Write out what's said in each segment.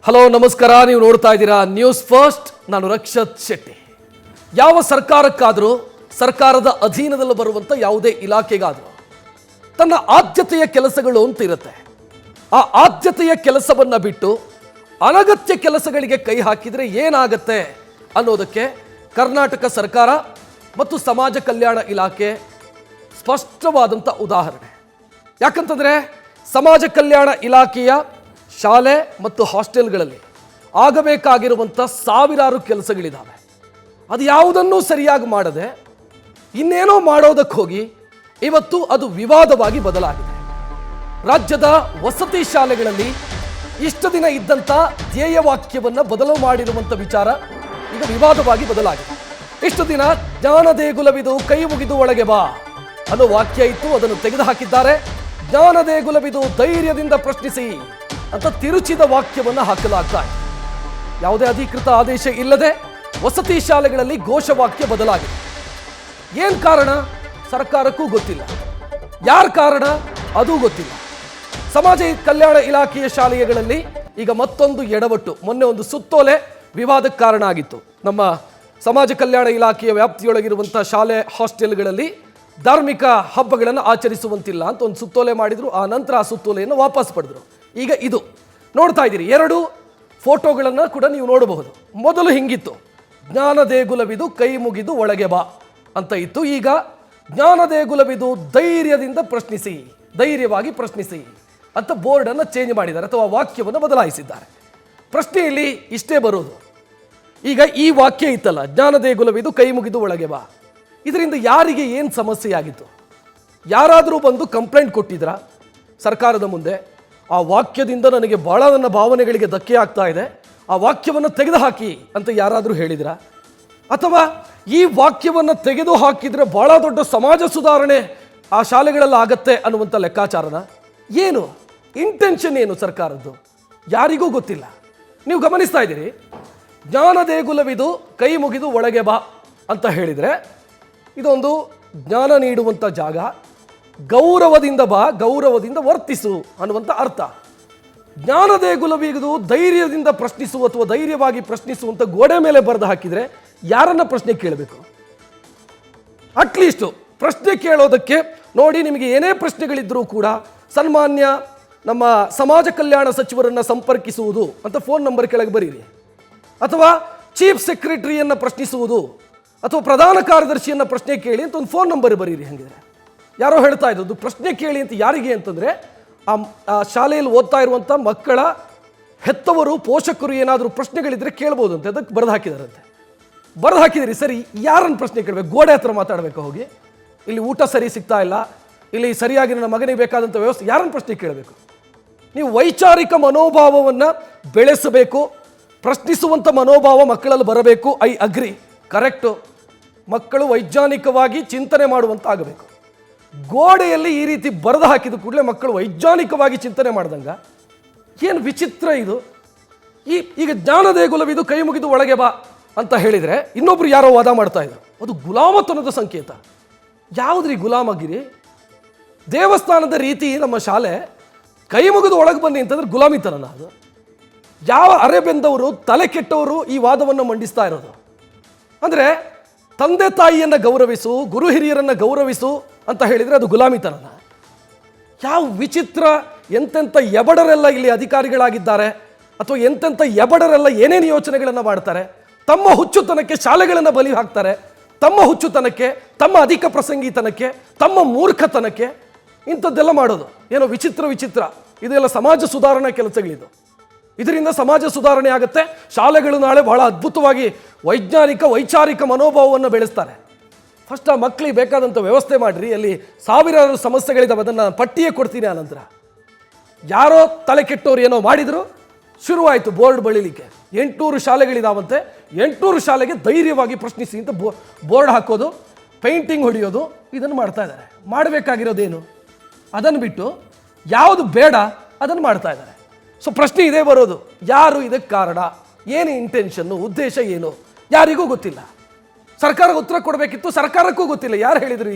Hello ನಮಸ್ಕಾರ. ನೀವು ನೋಡ್ತಾ ಇದ್ದೀರಾ ನ್ಯೂಸ್ ಫಸ್ಟ್. ನಾನು ರಕ್ಷತ್ ಶೆಟ್ಟಿ. ಯಾವ ಸರ್ಕಾರಕ್ಕಾದರೂ ಸರ್ಕಾರದ ಅಧೀನದಲ್ಲಿ ಬರುವಂಥ ಯಾವುದೇ ಇಲಾಖೆಗಾದರೂ ತನ್ನ ಆದ್ಯತೆಯ ಕೆಲಸಗಳು ಅಂತ ಇರುತ್ತೆ. ಆ ಆದ್ಯತೆಯ ಕೆಲಸವನ್ನು ಬಿಟ್ಟು ಅನಗತ್ಯ ಕೆಲಸಗಳಿಗೆ ಕೈ ಹಾಕಿದರೆ ಏನಾಗುತ್ತೆ ಅನ್ನೋದಕ್ಕೆ ಕರ್ನಾಟಕ ಸರ್ಕಾರ ಮತ್ತು ಸಮಾಜ ಕಲ್ಯಾಣ ಇಲಾಖೆ ಸ್ಪಷ್ಟವಾದಂಥ ಉದಾಹರಣೆ. ಯಾಕಂತಂದರೆ ಸಮಾಜ ಕಲ್ಯಾಣ ಇಲಾಖೆಯ ಶಾಲೆ ಮತ್ತು ಹಾಸ್ಟೆಲ್ಗಳಲ್ಲಿ ಆಗಬೇಕಾಗಿರುವಂಥ ಸಾವಿರಾರು ಕೆಲಸಗಳಿದ್ದಾವೆ. ಅದು ಯಾವುದನ್ನೂ ಸರಿಯಾಗಿ ಮಾಡದೆ ಇನ್ನೇನೋ ಮಾಡೋದಕ್ಕೆ ಹೋಗಿ ಇವತ್ತು ಅದು ವಿವಾದವಾಗಿ ಬದಲಾಗಿದೆ. ರಾಜ್ಯದ ವಸತಿ ಶಾಲೆಗಳಲ್ಲಿ ಇಷ್ಟು ದಿನ ಇದ್ದಂಥ ಧ್ಯೇಯವಾಕ್ಯವನ್ನು ಬದಲು ಮಾಡಿರುವಂಥ ವಿಚಾರ ಈಗ ವಿವಾದವಾಗಿ ಬದಲಾಗಿದೆ. ಇಷ್ಟು ದಿನ ಜ್ಞಾನ ದೇಗುಲವಿದು ಕೈ ಮುಗಿದು ಒಳಗೆ ಬಾ ಅನ್ನೋ ವಾಕ್ಯ ಇತ್ತು, ಅದನ್ನು ತೆಗೆದುಹಾಕಿದ್ದಾರೆ. ಜ್ಞಾನ ದೇಗುಲವಿದು ಧೈರ್ಯದಿಂದ ಪ್ರಶ್ನಿಸಿ ಅಂತ ತಿರುಚಿದ ವಾಕ್ಯವನ್ನು ಹಾಕಲಾಗ್ತಾ ಇದೆ. ಯಾವುದೇ ಅಧಿಕೃತ ಆದೇಶ ಇಲ್ಲದೆ ವಸತಿ ಶಾಲೆಗಳಲ್ಲಿ ಘೋಷವಾಕ್ಯ ಬದಲಾಗಿದೆ. ಏನು ಕಾರಣ ಸರ್ಕಾರಕ್ಕೂ ಗೊತ್ತಿಲ್ಲ, ಯಾರ ಕಾರಣ ಅದೂ ಗೊತ್ತಿಲ್ಲ. ಸಮಾಜ ಕಲ್ಯಾಣ ಇಲಾಖೆಯ ಶಾಲೆಗಳಲ್ಲಿ ಈಗ ಮತ್ತೊಂದು ಎಡವಟ್ಟು. ಮೊನ್ನೆ ಒಂದು ಸುತ್ತೋಲೆ ವಿವಾದಕ್ಕೆ ಕಾರಣ ಆಗಿತ್ತು. ನಮ್ಮ ಸಮಾಜ ಕಲ್ಯಾಣ ಇಲಾಖೆಯ ವ್ಯಾಪ್ತಿಯೊಳಗಿರುವಂಥ ಶಾಲೆ ಹಾಸ್ಟೆಲ್ಗಳಲ್ಲಿ ಧಾರ್ಮಿಕ ಹಬ್ಬಗಳನ್ನು ಆಚರಿಸುವಂತಿಲ್ಲ ಅಂತ ಒಂದು ಸುತ್ತೋಲೆ ಮಾಡಿದ್ರು. ಆ ನಂತರ ಆ ಸುತ್ತೋಲೆಯನ್ನು ವಾಪಸ್ ಪಡೆದ್ರು. ಈಗ ಇದು ನೋಡ್ತಾ ಇದ್ದೀರಿ, ಎರಡು ಫೋಟೋಗಳನ್ನು ಕೂಡ ನೀವು ನೋಡಬಹುದು. ಮೊದಲು ಹಿಂಗಿತ್ತು, ಜ್ಞಾನ ದೇಗುಲವಿದು ಕೈ ಮುಗಿದು ಒಳಗೆ ಬಾ ಅಂತ ಇತ್ತು. ಈಗ ಜ್ಞಾನ ದೇಗುಲವಿದು ಧೈರ್ಯದಿಂದ ಪ್ರಶ್ನಿಸಿ, ಧೈರ್ಯವಾಗಿ ಪ್ರಶ್ನಿಸಿ ಅಂತ ಬೋರ್ಡನ್ನು ಚೇಂಜ್ ಮಾಡಿದ್ದಾರೆ ಅಥವಾ ವಾಕ್ಯವನ್ನು ಬದಲಾಯಿಸಿದ್ದಾರೆ. ಪ್ರಶ್ನೆಯಲ್ಲಿ ಇಷ್ಟೇ ಬರೋದು. ಈಗ ಈ ವಾಕ್ಯ ಇತ್ತಲ್ಲ, ಜ್ಞಾನ ದೇಗುಲವಿದು ಕೈ ಮುಗಿದು ಒಳಗೆ ಬಾ, ಇದರಿಂದ ಯಾರಿಗೆ ಏನು ಸಮಸ್ಯೆ ಆಗಿತ್ತು? ಯಾರಾದರೂ ಬಂದು ಕಂಪ್ಲೇಂಟ್ ಕೊಟ್ಟಿದ್ರಾ ಸರ್ಕಾರದ ಮುಂದೆ? ಆ ವಾಕ್ಯದಿಂದ ನನಗೆ ಭಾಳ ನನ್ನ ಭಾವನೆಗಳಿಗೆ ಧಕ್ಕೆ ಆಗ್ತಾ ಇದೆ, ಆ ವಾಕ್ಯವನ್ನು ತೆಗೆದುಹಾಕಿ ಅಂತ ಯಾರಾದರೂ ಹೇಳಿದ್ರಾ? ಅಥವಾ ಈ ವಾಕ್ಯವನ್ನು ತೆಗೆದು ಹಾಕಿದರೆ ಭಾಳ ದೊಡ್ಡ ಸಮಾಜ ಸುಧಾರಣೆ ಆ ಶಾಲೆಗಳಲ್ಲಿ ಆಗತ್ತೆ ಅನ್ನುವಂಥ ಲೆಕ್ಕಾಚಾರನ? ಏನು ಇಂಟೆನ್ಷನ್ ಏನು ಸರ್ಕಾರದ್ದು? ಯಾರಿಗೂ ಗೊತ್ತಿಲ್ಲ. ನೀವು ಗಮನಿಸ್ತಾ ಇದ್ದೀರಿ, ಜ್ಞಾನ ದೇಗುಲವಿದು ಕೈ ಮುಗಿದು ಒಳಗೆ ಬಾ ಅಂತ ಹೇಳಿದರೆ ಇದೊಂದು ಜ್ಞಾನ ನೀಡುವಂಥ ಜಾಗ, ಗೌರವದಿಂದ ಬಾ, ಗೌರವದಿಂದ ವರ್ತಿಸು ಅನ್ನುವಂಥ ಅರ್ಥ. ಜ್ಞಾನ ದೇಗುಲವಿದು ಧೈರ್ಯದಿಂದ ಪ್ರಶ್ನಿಸು ಅಥವಾ ಧೈರ್ಯವಾಗಿ ಪ್ರಶ್ನಿಸುವಂಥ ಗೋಡೆ ಮೇಲೆ ಬರೆದು ಹಾಕಿದರೆ ಯಾರನ್ನ ಪ್ರಶ್ನೆ ಕೇಳಬೇಕು? ಅಟ್ಲೀಸ್ಟು ಪ್ರಶ್ನೆ ಕೇಳೋದಕ್ಕೆ ನೋಡಿ, ನಿಮಗೆ ಏನೇ ಪ್ರಶ್ನೆಗಳಿದ್ದರೂ ಕೂಡ ಸನ್ಮಾನ್ಯ ನಮ್ಮ ಸಮಾಜ ಕಲ್ಯಾಣ ಸಚಿವರನ್ನು ಸಂಪರ್ಕಿಸುವುದು ಅಂತ ಫೋನ್ ನಂಬರ್ ಕೆಳಗೆ ಬರೀರಿ, ಅಥವಾ ಚೀಫ್ ಸೆಕ್ರೆಟರಿಯನ್ನು ಪ್ರಶ್ನಿಸುವುದು ಅಥವಾ ಪ್ರಧಾನ ಕಾರ್ಯದರ್ಶಿಯನ್ನು ಪ್ರಶ್ನೆ ಕೇಳಿ ಅಂತ ಒಂದು ಫೋನ್ ನಂಬರ್ ಬರೀರಿ. ಹಂಗಿದ್ರೆ ಯಾರೋ ಹೇಳ್ತಾ ಇದ್ದದ್ದು ಪ್ರಶ್ನೆ ಕೇಳಿ ಅಂತ. ಯಾರಿಗೆ ಅಂತಂದರೆ ಆ ಶಾಲೆಯಲ್ಲಿ ಓದ್ತಾ ಇರುವಂಥ ಮಕ್ಕಳ ಹೆತ್ತವರು, ಪೋಷಕರು ಏನಾದರೂ ಪ್ರಶ್ನೆಗಳಿದ್ರೆ ಕೇಳ್ಬೋದು ಅಂತ ಅದಕ್ಕೆ ಬರೆದು ಹಾಕಿದಾರಂತೆ. ಬರೆದು ಹಾಕಿದಿರಿ, ಸರಿ, ಯಾರನ್ನು ಪ್ರಶ್ನೆ ಕೇಳಬೇಕು? ಗೋಡೆ ಹತ್ರ ಮಾತಾಡಬೇಕು ಹೋಗಿ? ಇಲ್ಲಿ ಊಟ ಸರಿ ಸಿಗ್ತಾ ಇಲ್ಲ, ಇಲ್ಲಿ ಸರಿಯಾಗಿ ನನ್ನ ಮಗನಿಗೆ ಬೇಕಾದಂಥ ವ್ಯವಸ್ಥೆ, ಯಾರನ್ನು ಪ್ರಶ್ನೆ ಕೇಳಬೇಕು? ನೀವು ವೈಚಾರಿಕ ಮನೋಭಾವವನ್ನು ಬೆಳೆಸಬೇಕು, ಪ್ರಶ್ನಿಸುವಂಥ ಮನೋಭಾವ ಮಕ್ಕಳಲ್ಲಿ ಬರಬೇಕು. I agree, correct. ಮಕ್ಕಳು ವೈಜ್ಞಾನಿಕವಾಗಿ ಚಿಂತನೆ ಮಾಡುವಂತ ಆಗಬೇಕು. ಗೋಡೆಯಲ್ಲಿ ಈ ರೀತಿ ಬರೆದು ಹಾಕಿದ ಕೂಡಲೇ ಮಕ್ಕಳು ವೈಜ್ಞಾನಿಕವಾಗಿ ಚಿಂತನೆ ಮಾಡ್ದಂಗ ಏನು ವಿಚಿತ್ರ ಇದು. ಈಗ ಜ್ಞಾನ ದೇಗುಲವಿದು ಕೈ ಮುಗಿದು ಒಳಗೆ ಬಾ ಅಂತ ಹೇಳಿದರೆ ಇನ್ನೊಬ್ರು ಯಾರೋ ವಾದ ಮಾಡ್ತಾ ಇದ್ರು, ಅದು ಗುಲಾಮತನದ ಸಂಕೇತ. ಯಾವುದ್ರಿ ಗುಲಾಮಗಿರಿ? ದೇವಸ್ಥಾನದ ರೀತಿ ನಮ್ಮ ಶಾಲೆ ಕೈ ಮುಗಿದು ಒಳಗೆ ಬನ್ನಿ ಅಂತಂದ್ರೆ ಗುಲಾಮಿತನ ಅದು? ಯಾವ ಅರೆಬೆಂದವರು, ತಲೆ ಕೆಟ್ಟವರು ಈ ವಾದವನ್ನು ಮಂಡಿಸ್ತಾ ಇರೋದು? ಅಂದರೆ ತಂದೆ ತಾಯಿಯನ್ನು ಗೌರವಿಸು, ಗುರು ಹಿರಿಯರನ್ನು ಗೌರವಿಸು ಅಂತ ಹೇಳಿದರೆ ಅದು ಗುಲಾಮಿತನನ? ಯಾವ ವಿಚಿತ್ರ! ಎಂತೆಂಥ ಎಬಡರೆಲ್ಲ ಇಲ್ಲಿ ಅಧಿಕಾರಿಗಳಾಗಿದ್ದಾರೆ, ಅಥವಾ ಎಂತೆಂಥ ಎಬಡರೆಲ್ಲ ಏನೇನು ಯೋಚನೆಗಳನ್ನು ಮಾಡ್ತಾರೆ. ತಮ್ಮ ಹುಚ್ಚುತನಕ್ಕೆ ಶಾಲೆಗಳನ್ನು ಬಲಿ ಹಾಕ್ತಾರೆ, ತಮ್ಮ ಹುಚ್ಚುತನಕ್ಕೆ, ತಮ್ಮ ಅಧಿಕ ಪ್ರಸಂಗಿತನಕ್ಕೆ, ತಮ್ಮ ಮೂರ್ಖತನಕ್ಕೆ ಇಂಥದ್ದೆಲ್ಲ ಮಾಡೋದು ಏನೋ ವಿಚಿತ್ರ ವಿಚಿತ್ರ. ಇದೆಲ್ಲ ಸಮಾಜ ಸುಧಾರಣಾ ಕೆಲಸಗಳಿದು. ಇದರಿಂದ ಸಮಾಜ ಸುಧಾರಣೆ ಆಗುತ್ತೆ. ಶಾಲೆಗಳು ನಾಳೆ ಬಹಳ ಅದ್ಭುತವಾಗಿ ವೈಚಾರಿಕ ಮನೋಭಾವವನ್ನು ಬೆಳೆಸ್ತಾರೆ. ಫಸ್ಟ್ ಆ ಮಕ್ಕಳಿಗೆ ಬೇಕಾದಂಥ ವ್ಯವಸ್ಥೆ ಮಾಡಿರಿ. ಅಲ್ಲಿ ಸಾವಿರಾರು ಸಮಸ್ಯೆಗಳಿದ್ದಾವೆ, ಅದನ್ನು ಪಟ್ಟಿಯೇ ಕೊಡ್ತೀನಿ. ಆನಂತರ ಯಾರೋ ತಲೆ ಕೆಟ್ಟವ್ರು ಏನೋ ಮಾಡಿದ್ರು, ಶುರುವಾಯಿತು ಬೋರ್ಡ್ ಬಳಿಲಿಕ್ಕೆ. 800 ಶಾಲೆಗಳಿದಾವಂತೆ, 800 ಶಾಲೆಗೆ ಧೈರ್ಯವಾಗಿ ಪ್ರಶ್ನಿಸಿ ಅಂತ ಬೋರ್ಡ್ ಹಾಕೋದು, ಪೇಂಟಿಂಗ್ ಹೊಡೆಯೋದು, ಇದನ್ನು ಮಾಡ್ತಾ ಇದ್ದಾರೆ. ಮಾಡಬೇಕಾಗಿರೋದೇನು? ಅದನ್ನು ಬಿಟ್ಟು ಯಾವುದು ಬೇಡ ಅದನ್ನು ಮಾಡ್ತಾ ಇದ್ದಾರೆ. ಸೊ ಪ್ರಶ್ನೆ ಇದೇ ಬರೋದು, ಯಾರು ಇದಕ್ಕೆ ಕಾರಣ? ಏನು ಇಂಟೆನ್ಷನ್ನು, ಉದ್ದೇಶ ಏನು? ಯಾರಿಗೂ ಗೊತ್ತಿಲ್ಲ. ಸರ್ಕಾರ ಉತ್ತರ ಕೊಡಬೇಕಿತ್ತು, ಸರ್ಕಾರಕ್ಕೂ ಗೊತ್ತಿಲ್ಲ. ಯಾರು ಹೇಳಿದರು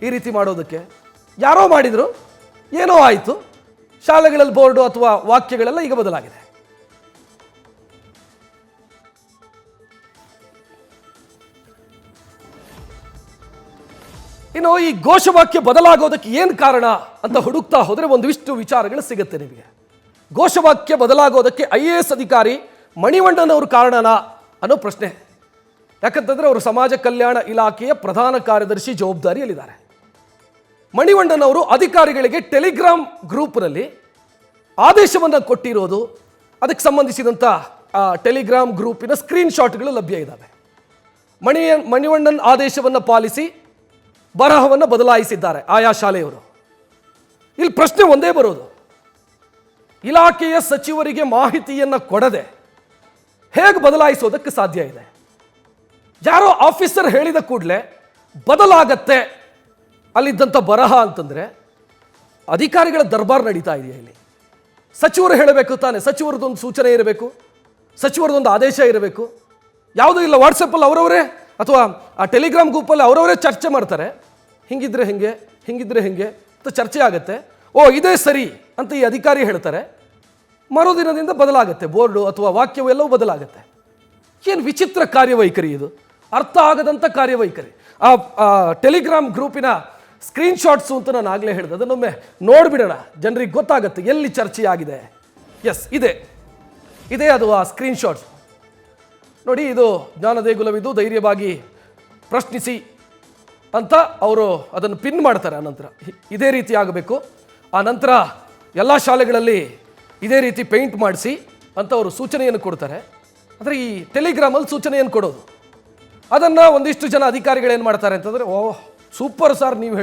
ಈ ರೀತಿ ಮಾಡೋದಕ್ಕೆ? ಯಾರೋ ಮಾಡಿದರು, ಏನೋ ಆಯಿತು. ಶಾಲೆಗಳಲ್ಲಿ ಬೋರ್ಡು ಅಥವಾ ವಾಕ್ಯಗಳೆಲ್ಲ ಈಗ ಬದಲಾಗಿದೆ. ಇನ್ನು ಈ ಘೋಷವಾಕ್ಯ ಬದಲಾಗೋದಕ್ಕೆ ಏನು ಕಾರಣ ಅಂತ ಹುಡುಕ್ತಾ ಹೋದರೆ ಒಂದಿಷ್ಟು ವಿಚಾರಗಳು ಸಿಗುತ್ತೆ ನಿಮಗೆ. ಘೋಷವಾಕ್ಯ ಬದಲಾಗೋದಕ್ಕೆ IAS ಅಧಿಕಾರಿ ಮಣಿವಣ್ಣನವರು ಕಾರಣನಾ ಅನ್ನೋ ಪ್ರಶ್ನೆ. ಯಾಕಂತಂದ್ರೆ ಅವರು ಸಮಾಜ ಕಲ್ಯಾಣ ಇಲಾಖೆಯ ಪ್ರಧಾನ ಕಾರ್ಯದರ್ಶಿ ಜವಾಬ್ದಾರಿಯಲ್ಲಿದ್ದಾರೆ. ಮಣಿವಣ್ಣನವರು ಅಧಿಕಾರಿಗಳಿಗೆ ಟೆಲಿಗ್ರಾಮ್ ಗ್ರೂಪ್ನಲ್ಲಿ ಆದೇಶವನ್ನು ಕೊಟ್ಟಿರೋದು, ಅದಕ್ಕೆ ಸಂಬಂಧಿಸಿದಂಥ ಟೆಲಿಗ್ರಾಮ್ ಗ್ರೂಪಿನ ಸ್ಕ್ರೀನ್ಶಾಟ್ಗಳು ಲಭ್ಯ ಇದ್ದಾವೆ. ಮಣಿವಣ್ಣನ್ ಆದೇಶವನ್ನು ಪಾಲಿಸಿ ಬರಹವನ್ನು ಬದಲಾಯಿಸಿದ್ದಾರೆ ಆಯಾ ಶಾಲೆಯವರು. ಇಲ್ಲಿ ಪ್ರಶ್ನೆ ಒಂದೇ ಬರೋದು, ಇಲಾಖೆಯ ಸಚಿವರಿಗೆ ಮಾಹಿತಿಯನ್ನು ಕೊಡದೆ ಹೇಗೆ ಬದಲಾಯಿಸೋದಕ್ಕೆ ಸಾಧ್ಯ ಇದೆ? ಯಾರೋ ಆಫೀಸರ್ ಹೇಳಿದ ಕೂಡಲೇ ಬದಲಾಗತ್ತೆ ಅಲ್ಲಿದ್ದಂಥ ಬರಹ ಅಂತಂದರೆ ಅಧಿಕಾರಿಗಳ ದರ್ಬಾರ್ ನಡೀತಾ ಇದೆಯಾ ಇಲ್ಲಿ? ಸಚಿವರು ಹೇಳಬೇಕು ತಾನೆ, ಸಚಿವರದೊಂದು ಸೂಚನೆ ಇರಬೇಕು, ಸಚಿವರದೊಂದು ಆದೇಶ ಇರಬೇಕು. ಯಾವುದೂ ಇಲ್ಲ. ವಾಟ್ಸಪ್ಪಲ್ಲಿ ಅವರವರೇ ಅಥವಾ ಆ ಟೆಲಿಗ್ರಾಮ್ ಗ್ರೂಪಲ್ಲಿ ಅವರವರೇ ಚರ್ಚೆ ಮಾಡ್ತಾರೆ. ಹಿಂಗಿದ್ರೆ ಹಿಂಗೆ, ಹಿಂಗಿದ್ರೆ ಹಿಂಗೆ ಅಂತ ಚರ್ಚೆ ಆಗುತ್ತೆ. ಓ ಇದೇ ಸರಿ ಅಂತ ಈ ಅಧಿಕಾರಿ ಹೇಳ್ತಾರೆ. ಮರುದಿನದಿಂದ ಬದಲಾಗುತ್ತೆ ಬೋರ್ಡು ಅಥವಾ ವಾಕ್ಯವು ಎಲ್ಲವೂ ಬದಲಾಗುತ್ತೆ. ಏನು ವಿಚಿತ್ರ ಕಾರ್ಯವೈಖರಿ ಇದು, ಅರ್ಥ ಆಗದಂಥ ಕಾರ್ಯವೈಖರಿ. ಆ ಟೆಲಿಗ್ರಾಮ್ ಗ್ರೂಪಿನ ಸ್ಕ್ರೀನ್ಶಾಟ್ಸು ಅಂತ ನಾನು ಆಗಲೇ ಹೇಳಿದೆ, ಅದನ್ನೊಮ್ಮೆ ನೋಡಿಬಿಡೋಣ, ಜನರಿಗೆ ಗೊತ್ತಾಗುತ್ತೆ ಎಲ್ಲಿ ಚರ್ಚೆ ಆಗಿದೆ. ಎಸ್ ಇದೇ ಅದು ಆ ಸ್ಕ್ರೀನ್ಶಾಟ್ಸ್ ನೋಡಿ. ಇದು ಜ್ಞಾನದೇಗುಲವಿದು, ಧೈರ್ಯವಾಗಿ ಪ್ರಶ್ನಿಸಿ ಅಂತ ಅವರು ಅದನ್ನು ಪಿನ್ ಮಾಡ್ತಾರೆ. ಆನಂತರ ಇದೇ ರೀತಿ ಆಗಬೇಕು, ಆ ನಂತರ ಎಲ್ಲ ಶಾಲೆಗಳಲ್ಲಿ ಇದೇ ರೀತಿ ಪೇಂಟ್ ಮಾಡಿಸಿ ಅಂತ ಅವರು ಸೂಚನೆಯನ್ನು ಕೊಡ್ತಾರೆ. ಅಂದರೆ ಈ ಟೆಲಿಗ್ರಾಮಲ್ಲಿ ಸೂಚನೆಯನ್ನು ಕೊಡೋದು, ಅದನ್ನು ಒಂದಿಷ್ಟು ಜನ ಅಧಿಕಾರಿಗಳೇನು ಮಾಡ್ತಾರೆ ಅಂತಂದರೆ, ಓಹ್ ಸೂಪರ್ ಸರ್, ನೀವು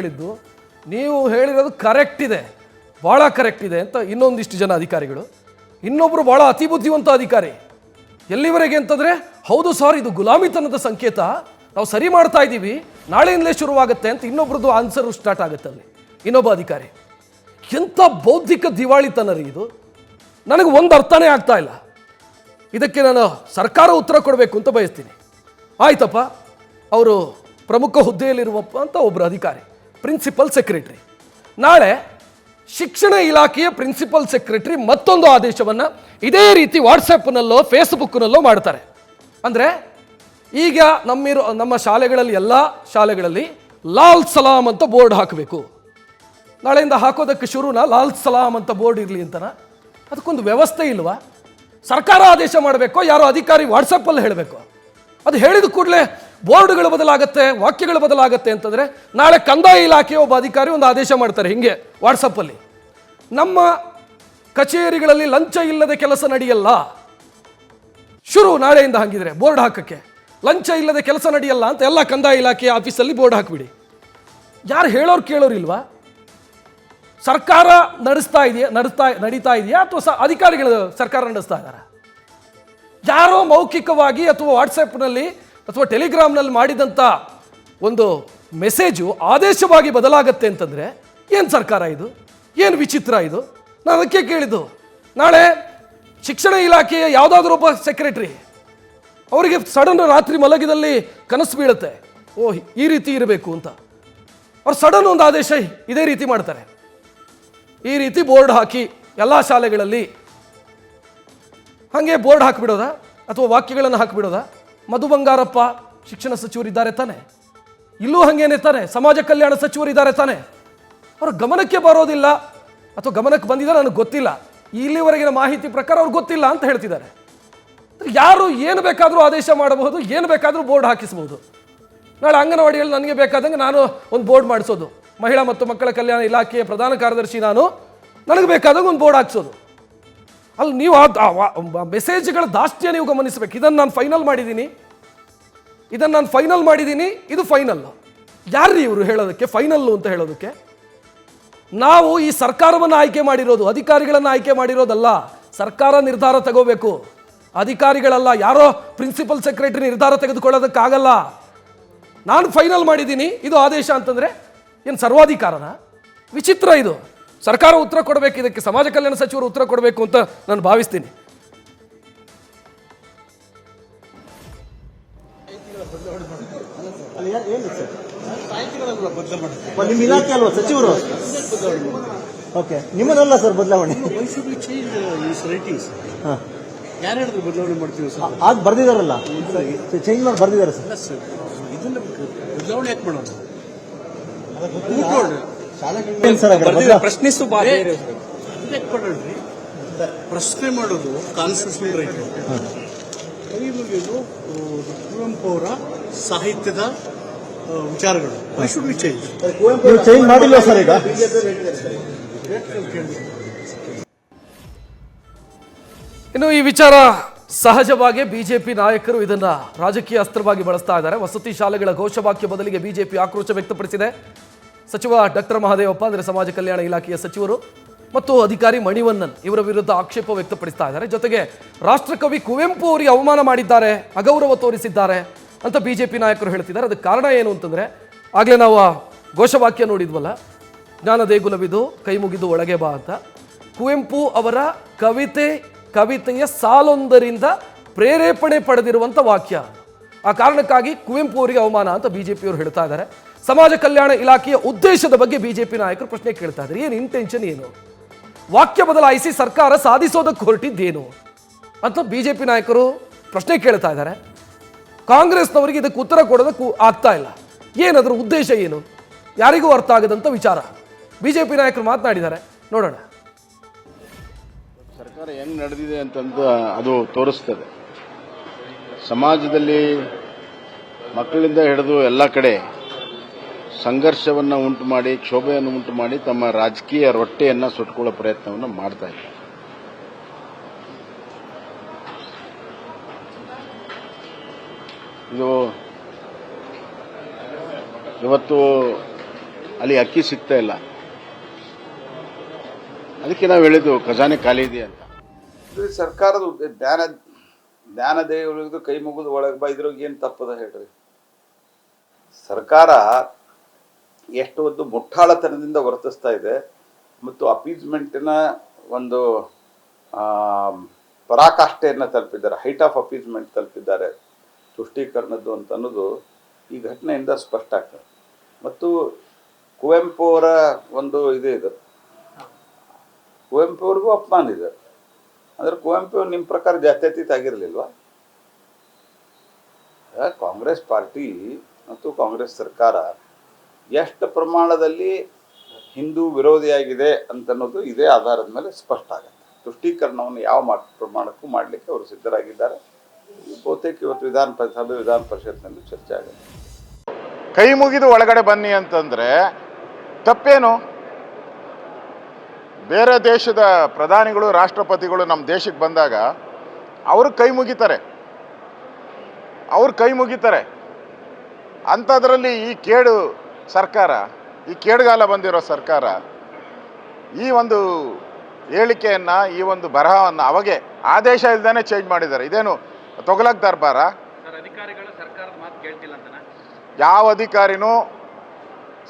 ಹೇಳಿರೋದು ಕರೆಕ್ಟ್ ಇದೆ, ಭಾಳ ಕರೆಕ್ಟ್ ಇದೆ ಅಂತ ಇನ್ನೊಂದಿಷ್ಟು ಜನ ಅಧಿಕಾರಿಗಳು. ಇನ್ನೊಬ್ಬರು ಭಾಳ ಅತಿ ಬುದ್ಧಿವಂತ ಅಧಿಕಾರಿ ಎಲ್ಲಿವರೆಗೆ ಅಂತಂದರೆ, ಹೌದು ಸರ್ ಇದು ಗುಲಾಮಿತನದ ಸಂಕೇತ, ನಾವು ಸರಿ ಮಾಡ್ತಾ ಇದ್ದೀವಿ, ನಾಳೆಯಿಂದಲೇ ಶುರುವಾಗುತ್ತೆ ಅಂತ ಇನ್ನೊಬ್ರದ್ದು ಆನ್ಸರು ಸ್ಟಾರ್ಟ್ ಆಗುತ್ತೆ ಅಲ್ಲಿ ಇನ್ನೊಬ್ಬ ಅಧಿಕಾರಿ. ಎಂಥ ಬೌದ್ಧಿಕ ದಿವಾಳಿತನ ರೀ ಇದು, ನನಗೆ ಒಂದು ಅರ್ಥನೇ ಆಗ್ತಾ ಇಲ್ಲ. ಇದಕ್ಕೆ ನಾನು ಸರ್ಕಾರ ಉತ್ತರ ಕೊಡಬೇಕು ಅಂತ ಬಯಸ್ತೀನಿ. ಆಯ್ತಪ್ಪ, ಅವರು ಪ್ರಮುಖ ಹುದ್ದೆಯಲ್ಲಿರುವಪ್ಪ ಅಂತ ಒಬ್ಬರು ಅಧಿಕಾರಿ, ಪ್ರಿನ್ಸಿಪಲ್ ಸೆಕ್ರೆಟರಿ. ನಾಳೆ ಶಿಕ್ಷಣ ಇಲಾಖೆಯ ಪ್ರಿನ್ಸಿಪಲ್ ಸೆಕ್ರೆಟರಿ ಮತ್ತೊಂದು ಆದೇಶವನ್ನು ಇದೇ ರೀತಿ ವಾಟ್ಸಪ್ನಲ್ಲೋ ಫೇಸ್ಬುಕ್ನಲ್ಲೋ ಮಾಡ್ತಾರೆ. ಅಂದರೆ ಈಗ ನಮ್ಮ ಶಾಲೆಗಳಲ್ಲಿ, ಎಲ್ಲ ಶಾಲೆಗಳಲ್ಲಿ ಲಾಲ್ ಸಲಾಂ ಅಂತ ಬೋರ್ಡ್ ಹಾಕಬೇಕು. ನಾಳೆಯಿಂದ ಹಾಕೋದಕ್ಕೆ ಶುರುನಾ ಲಾಲ್ ಸಲಾಂ ಅಂತ ಬೋರ್ಡ್ ಇರಲಿ ಅಂತನ? ಅದಕ್ಕೊಂದು ವ್ಯವಸ್ಥೆ ಇಲ್ವಾ? ಸರ್ಕಾರ ಆದೇಶ ಮಾಡಬೇಕು, ಯಾರೋ ಅಧಿಕಾರಿ ವಾಟ್ಸಪ್ಪಲ್ಲಿ ಹೇಳಬೇಕು. ಅದು ಹೇಳಿದ ಕೂಡಲೇ ಬೋರ್ಡ್ಗಳು ಬದಲಾಗತ್ತೆ, ವಾಕ್ಯಗಳು ಬದಲಾಗತ್ತೆ ಅಂತಂದರೆ, ನಾಳೆ ಕಂದಾಯ ಇಲಾಖೆಯ ಒಬ್ಬ ಅಧಿಕಾರಿ ಒಂದು ಆದೇಶ ಮಾಡ್ತಾರೆ ಹಿಂಗೆ ವಾಟ್ಸಪ್ಪಲ್ಲಿ, ನಮ್ಮ ಕಚೇರಿಗಳಲ್ಲಿ ಲಂಚ ಇಲ್ಲದೆ ಕೆಲಸ ನಡೆಯಲ್ಲ. ಶುರು ನಾಳೆಯಿಂದ ಹಾಗಿದ್ರೆ ಬೋರ್ಡ್ ಹಾಕಕ್ಕೆ, ಲಂಚ ಇಲ್ಲದೆ ಕೆಲಸ ನಡೆಯಲ್ಲ ಅಂತ ಎಲ್ಲ ಕಂದಾಯ ಇಲಾಖೆಯ ಆಫೀಸಲ್ಲಿ ಬೋರ್ಡ್ ಹಾಕಿಬಿಡಿ. ಯಾರು ಹೇಳೋರು ಕೇಳೋರು ಇಲ್ವಾ? ಸರ್ಕಾರ ನಡೀತಾ ಇದೆಯಾ ಅಥವಾ ಅಧಿಕಾರಿಗಳು ಸರ್ಕಾರ ನಡೆಸ್ತಾ ಇದ್ದಾರಾ? ಯಾರೋ ಮೌಖಿಕವಾಗಿ ಅಥವಾ ವಾಟ್ಸಪ್ನಲ್ಲಿ ಅಥವಾ ಟೆಲಿಗ್ರಾಮ್ನಲ್ಲಿ ಮಾಡಿದಂಥ ಒಂದು ಮೆಸೇಜು ಆದೇಶವಾಗಿ ಬದಲಾಗತ್ತೆ ಅಂತಂದರೆ ಏನು ಸರ್ಕಾರ ಇದು? ಏನು ವಿಚಿತ್ರ ಇದು? ನಾನು ಅದಕ್ಕೆ ಕೇಳಿದ್ದು, ನಾಳೆ ಶಿಕ್ಷಣ ಇಲಾಖೆಯ ಯಾವುದಾದ್ರೂ ಒಬ್ಬ ಸೆಕ್ರೆಟರಿ ಅವರಿಗೆ ಸಡನ್ ರಾತ್ರಿ ಮಲಗಿದಲ್ಲಿ ಕನಸು ಬೀಳುತ್ತೆ, ಓಹ್ ಈ ರೀತಿ ಇರಬೇಕು ಅಂತ, ಅವ್ರು ಸಡನ್ ಒಂದು ಆದೇಶ ಇದೇ ರೀತಿ ಮಾಡ್ತಾರೆ. ಈ ರೀತಿ ಬೋರ್ಡ್ ಹಾಕಿ ಎಲ್ಲ ಶಾಲೆಗಳಲ್ಲಿ ಹಾಗೆ ಬೋರ್ಡ್ ಹಾಕಿಬಿಡೋದಾ ಅಥವಾ ವಾಕ್ಯಗಳನ್ನು ಹಾಕಿಬಿಡೋದಾ? ಮಧು ಬಂಗಾರಪ್ಪ ಶಿಕ್ಷಣ ಸಚಿವರಿದ್ದಾರೆ ತಾನೆ, ಇಲ್ಲೂ ಹಾಗೇನೆ ತಾನೆ, ಸಮಾಜ ಕಲ್ಯಾಣ ಸಚಿವರಿದ್ದಾರೆ ತಾನೆ, ಅವ್ರ ಗಮನಕ್ಕೆ ಬರೋದಿಲ್ಲ ಅಥವಾ ಗಮನಕ್ಕೆ ಬಂದಿದೆ ನನಗೆ ಗೊತ್ತಿಲ್ಲ, ಇಲ್ಲಿವರೆಗಿನ ಮಾಹಿತಿ ಪ್ರಕಾರ ಅವ್ರಿಗೆ ಗೊತ್ತಿಲ್ಲ ಅಂತ ಹೇಳ್ತಿದ್ದಾರೆ. ಯಾರು ಏನು ಬೇಕಾದರೂ ಆದೇಶ ಮಾಡಬಹುದು, ಏನು ಬೇಕಾದರೂ ಬೋರ್ಡ್ ಹಾಕಿಸಬಹುದು. ನಾಳೆ ಅಂಗನವಾಡಿಯಲ್ಲಿ ನನಗೆ ಬೇಕಾದಂಗೆ ನಾನು ಒಂದು ಬೋರ್ಡ್ ಮಾಡಿಸೋದು, ಮಹಿಳಾ ಮತ್ತು ಮಕ್ಕಳ ಕಲ್ಯಾಣ ಇಲಾಖೆಯ ಪ್ರಧಾನ ಕಾರ್ಯದರ್ಶಿ ನಾನು, ನನಗೆ ಬೇಕಾದಂಗೆ ಒಂದು ಬೋರ್ಡ್ ಹಾಕ್ಸೋದು. ಅಲ್ಲಿ ನೀವು ಮೆಸೇಜ್ಗಳ ದಾಷ್ಟ್ಯ ನೀವು ಗಮನಿಸಬೇಕು. ಇದನ್ನು ನಾನು ಫೈನಲ್ ಮಾಡಿದ್ದೀನಿ, ಇದು ಫೈನಲ್. ಯಾರ್ರೀ ಇವರು ಹೇಳೋದಕ್ಕೆ ಫೈನಲ್ಲು ಅಂತ ಹೇಳೋದಕ್ಕೆ? ನಾವು ಈ ಸರ್ಕಾರವನ್ನು ಆಯ್ಕೆ ಮಾಡಿರೋದು, ಅಧಿಕಾರಿಗಳನ್ನು ಆಯ್ಕೆ ಮಾಡಿರೋದಲ್ಲ. ಸರ್ಕಾರ ನಿರ್ಧಾರ ತಗೋಬೇಕು, ಅಧಿಕಾರಿಗಳಲ್ಲ. ಯಾರೋ ಪ್ರಿನ್ಸಿಪಲ್ ಸೆಕ್ರೆಟರಿ ನಿರ್ಧಾರ ತೆಗೆದುಕೊಳ್ಳೋದಕ್ಕಾಗಲ್ಲ. ನಾನು ಫೈನಲ್ ಮಾಡಿದ್ದೀನಿ, ಇದು ಆದೇಶ ಅಂತಂದರೆ ಏನು ಸರ್ವಾಧಿಕಾರನ? ವಿಚಿತ್ರ ಇದು. ಸರ್ಕಾರ ಉತ್ತರ ಕೊಡಬೇಕು, ಇದಕ್ಕೆ ಸಮಾಜ ಕಲ್ಯಾಣ ಸಚಿವರು ಉತ್ತರ ಕೊಡಬೇಕು ಅಂತ ನಾನು ಭಾವಿಸ್ತೀನಿ. ನಿಮ್ಮ ಇಲಾಖೆ ಅಲ್ವಾ ಸಚಿವರು? ಓಕೆ, ನಿಮ್ಮದಲ್ಲ ಸರ್ ಬದಲಾವಣೆ. ಯಾರು ಹೇಳಿದ್ರು ಬದಲಾವಣೆ ಮಾಡ್ತೀವಿ ಸರ್? ಅದು ಬರ್ದಿದಾರಲ್ಲ, ಚೇಂಜ್ ಮಾಡಿ ಬರ್ದಿದ್ದಾರೆ ಸರ್. ಇದನ್ನ ಬದಲಾವಣೆ ಯಾಕೆ ಮಾಡೋದು? ಪ್ರಶ್ನಿಸು ಪ್ರಶ್ನೆ ಮಾಡೋದು ಕಾನ್ಸ್ಟಿಟ್ಯೂಷನಲ್ ರೈಟ್. ಕೈ ಮುಗಿದು ಕುವೆಂಪು ಅವರ ಸಾಹಿತ್ಯದ ವಿಚಾರಗಳು. Why should we change? ನೀವು ಚೇಂಜ್ ಮಾಡಿಲ್ವಾ ಸರ್ ಈಗ? ಇನ್ನು ಈ ವಿಚಾರ ಸಹಜವಾಗಿ ಬಿಜೆಪಿ ನಾಯಕರು ಇದನ್ನ ರಾಜಕೀಯ ಅಸ್ತ್ರವಾಗಿ ಬಳಸ್ತಾ ಇದ್ದಾರೆ. ವಸತಿ ಶಾಲೆಗಳ ಘೋಷವಾಕ್ಯ ಬದಲಿಗೆ ಬಿಜೆಪಿ ಆಕ್ರೋಶ ವ್ಯಕ್ತಪಡಿಸಿದೆ. ಸಚಿವ ಡಾಕ್ಟರ್ ಮಹದೇವಪ್ಪ ಅಂದರೆ ಸಮಾಜ ಕಲ್ಯಾಣ ಇಲಾಖೆಯ ಸಚಿವರು ಮತ್ತು ಅಧಿಕಾರಿ ಮಣಿವಣ್ಣನ್ ಇವರ ವಿರುದ್ಧ ಆಕ್ಷೇಪ ವ್ಯಕ್ತಪಡಿಸ್ತಾ ಇದ್ದಾರೆ. ಜೊತೆಗೆ ರಾಷ್ಟ್ರಕವಿ ಕುವೆಂಪು ಅವರಿಗೆ ಅವಮಾನ ಮಾಡಿದ್ದಾರೆ, ಅಗೌರವ ತೋರಿಸಿದ್ದಾರೆ ಅಂತ ಬಿಜೆಪಿ ನಾಯಕರು ಹೇಳ್ತಿದ್ದಾರೆ. ಅದಕ್ಕೆ ಕಾರಣ ಏನು ಅಂತಂದ್ರೆ, ಆಗ್ಲೇ ನಾವು ಘೋಷವಾಕ್ಯ ನೋಡಿದ್ವಲ್ಲ, ಜ್ಞಾನ ದೇಗುಲವಿದು ಕೈ ಮುಗಿದು ಒಳಗೆ ಬಾ ಅಂತ. ಕುವೆಂಪು ಅವರ ಕವಿತೆಯ ಸಾಲೊಂದರಿಂದ ಪ್ರೇರೇಪಣೆ ಪಡೆದಿರುವಂಥ ವಾಕ್ಯ. ಆ ಕಾರಣಕ್ಕಾಗಿ ಕುವೆಂಪು ಅವರಿಗೆ ಅವಮಾನ ಅಂತ ಬಿಜೆಪಿಯವರು ಹೇಳ್ತಾ ಇದ್ದಾರೆ. ಸಮಾಜ ಕಲ್ಯಾಣ ಇಲಾಖೆಯ ಉದ್ದೇಶದ ಬಗ್ಗೆ ಬಿಜೆಪಿ ನಾಯಕರು ಪ್ರಶ್ನೆ ಕೇಳ್ತಾ ಇದ್ದಾರೆ. ಏನು ಇಂಟೆನ್ಷನ್ ಏನು? ವಾಕ್ಯ ಬದಲಾಯಿಸಿ ಸರ್ಕಾರ ಸಾಧಿಸೋದಕ್ಕೆ ಹೊರಟಿದ್ದೇನು ಅಂತ ಬಿಜೆಪಿ ನಾಯಕರು ಪ್ರಶ್ನೆ ಕೇಳ್ತಾ ಇದ್ದಾರೆ. ಕಾಂಗ್ರೆಸ್ನವರಿಗೆ ಇದಕ್ಕೆ ಉತ್ತರ ಕೊಡೋದಕ್ಕೆ ಆಗ್ತಾ ಇಲ್ಲ. ಏನದ್ರ ಉದ್ದೇಶ ಏನು? ಯಾರಿಗೂ ಅರ್ಥ ಆಗದಂಥ ವಿಚಾರ. ಬಿಜೆಪಿ ನಾಯಕರು ಮಾತನಾಡಿದ್ದಾರೆ, ನೋಡೋಣ. ಸರ್ಕಾರ ಹೆಂಗ್ ನಡೆದಿದೆ ಅಂತಂದು ಅದು ತೋರಿಸ್ತದೆ. ಸಮಾಜದಲ್ಲಿ ಮಕ್ಕಳಿಂದ ಹಿಡಿದು ಎಲ್ಲ ಕಡೆ ಸಂಘರ್ಷವನ್ನು ಉಂಟು ಮಾಡಿ, ಕ್ಷೋಭೆಯನ್ನು ಉಂಟು ಮಾಡಿ ತಮ್ಮ ರಾಜಕೀಯ ರೊಟ್ಟೆಯನ್ನು ಸುಟ್ಕೊಳ್ಳೋ ಪ್ರಯತ್ನವನ್ನು ಮಾಡ್ತಾ ಇದ್ದಾರೆ. ಇದು ಇವತ್ತು ಅಲ್ಲಿ ಅಕ್ಕಿ ಸಿಗ್ತಾ ಇಲ್ಲ, ಅದಕ್ಕೆ ನಾವು ಹೇಳಿದ್ದು ಖಜಾನೆ ಖಾಲಿ ಇದೆ ಅಂತ. ಇದು ಸರ್ಕಾರದ ಜ್ಞಾನ ದೇವರಿಗೂ ಕೈ ಮುಗಿದು ಒಳಗೆ ಬಾ, ಇದ್ರಾಗ ಏನು ತಪ್ಪದ ಹೇಳ್ರಿ? ಸರ್ಕಾರ ಎಷ್ಟು ಒಂದು ಮುಟ್ಟಾಳತನದಿಂದ ವರ್ತಿಸ್ತಾ ಇದೆ ಮತ್ತು ಅಪೀಸ್ಮೆಂಟಿನ ಒಂದು ಪರಾಕಾಷ್ಠೆಯನ್ನು ತಲುಪಿದ್ದಾರೆ, ಹೈಟ್ ಆಫ್ ಅಪೀಸ್ಮೆಂಟ್ ತಲುಪಿದ್ದಾರೆ ತುಷ್ಟೀಕರಣದ್ದು ಅಂತ ಅನ್ನೋದು ಈ ಘಟನೆಯಿಂದ ಸ್ಪಷ್ಟ ಆಗ್ತದೆ. ಮತ್ತು ಕುವೆಂಪು ಅವರ ಒಂದು ಇದು ಕುವೆಂಪು ಅವ್ರಿಗೂ ಅಪಮಾನ ಇದೆ. ಅಂದ್ರೆ ಕುವೆಂಪು ನಿಮ್ಮ ಪ್ರಕಾರ ಜಾತ್ಯತೀತ ಆಗಿರಲಿಲ್ವಾ? ಕಾಂಗ್ರೆಸ್ ಪಾರ್ಟಿ ಮತ್ತು ಕಾಂಗ್ರೆಸ್ ಸರ್ಕಾರ ಎಷ್ಟು ಪ್ರಮಾಣದಲ್ಲಿ ಹಿಂದೂ ವಿರೋಧಿಯಾಗಿದೆ ಅಂತನ್ನೋದು ಇದೇ ಆಧಾರದ ಮೇಲೆ ಸ್ಪಷ್ಟ ಆಗುತ್ತೆ. ತುಷ್ಟೀಕರಣವನ್ನು ಯಾವ ಪ್ರಮಾಣಕ್ಕೂ ಮಾಡಲಿಕ್ಕೆ ಅವರು ಸಿದ್ಧರಾಗಿದ್ದಾರೆ. ಬಹುತೇಕ ಇವತ್ತು ವಿಧಾನ ಪರಿಷತ್ನಲ್ಲಿ ಚರ್ಚೆ ಆಗುತ್ತೆ. ಕೈ ಮುಗಿದು ಒಳಗಡೆ ಬನ್ನಿ ಅಂತಂದ್ರೆ ತಪ್ಪೇನು? ಬೇರೆ ದೇಶದ ಪ್ರಧಾನಿಗಳು, ರಾಷ್ಟ್ರಪತಿಗಳು ನಮ್ಮ ದೇಶಕ್ಕೆ ಬಂದಾಗ ಅವರು ಕೈ ಮುಗಿತಾರೆ. ಅಂಥದ್ರಲ್ಲಿ ಈ ಕೇಡು ಸರ್ಕಾರ, ಈ ಕೇಡುಗಾಲ ಬಂದಿರೋ ಸರ್ಕಾರ ಈ ಒಂದು ಹೇಳಿಕೆಯನ್ನು, ಈ ಒಂದು ಬರಹವನ್ನು ಅವಾಗೆ ಆದೇಶ ಇಲ್ದೇ ಚೇಂಜ್ ಮಾಡಿದ್ದಾರೆ. ಇದೇನು ತೊಗಲಕ್ ದರ್ಬಾರ? ಅಧಿಕಾರಿಗಳು ಸರ್ಕಾರದ ಮಾತು ಕೇಳ್ತಿಲ್ಲ ಅಂತ. ಯಾವ ಅಧಿಕಾರಿನೂ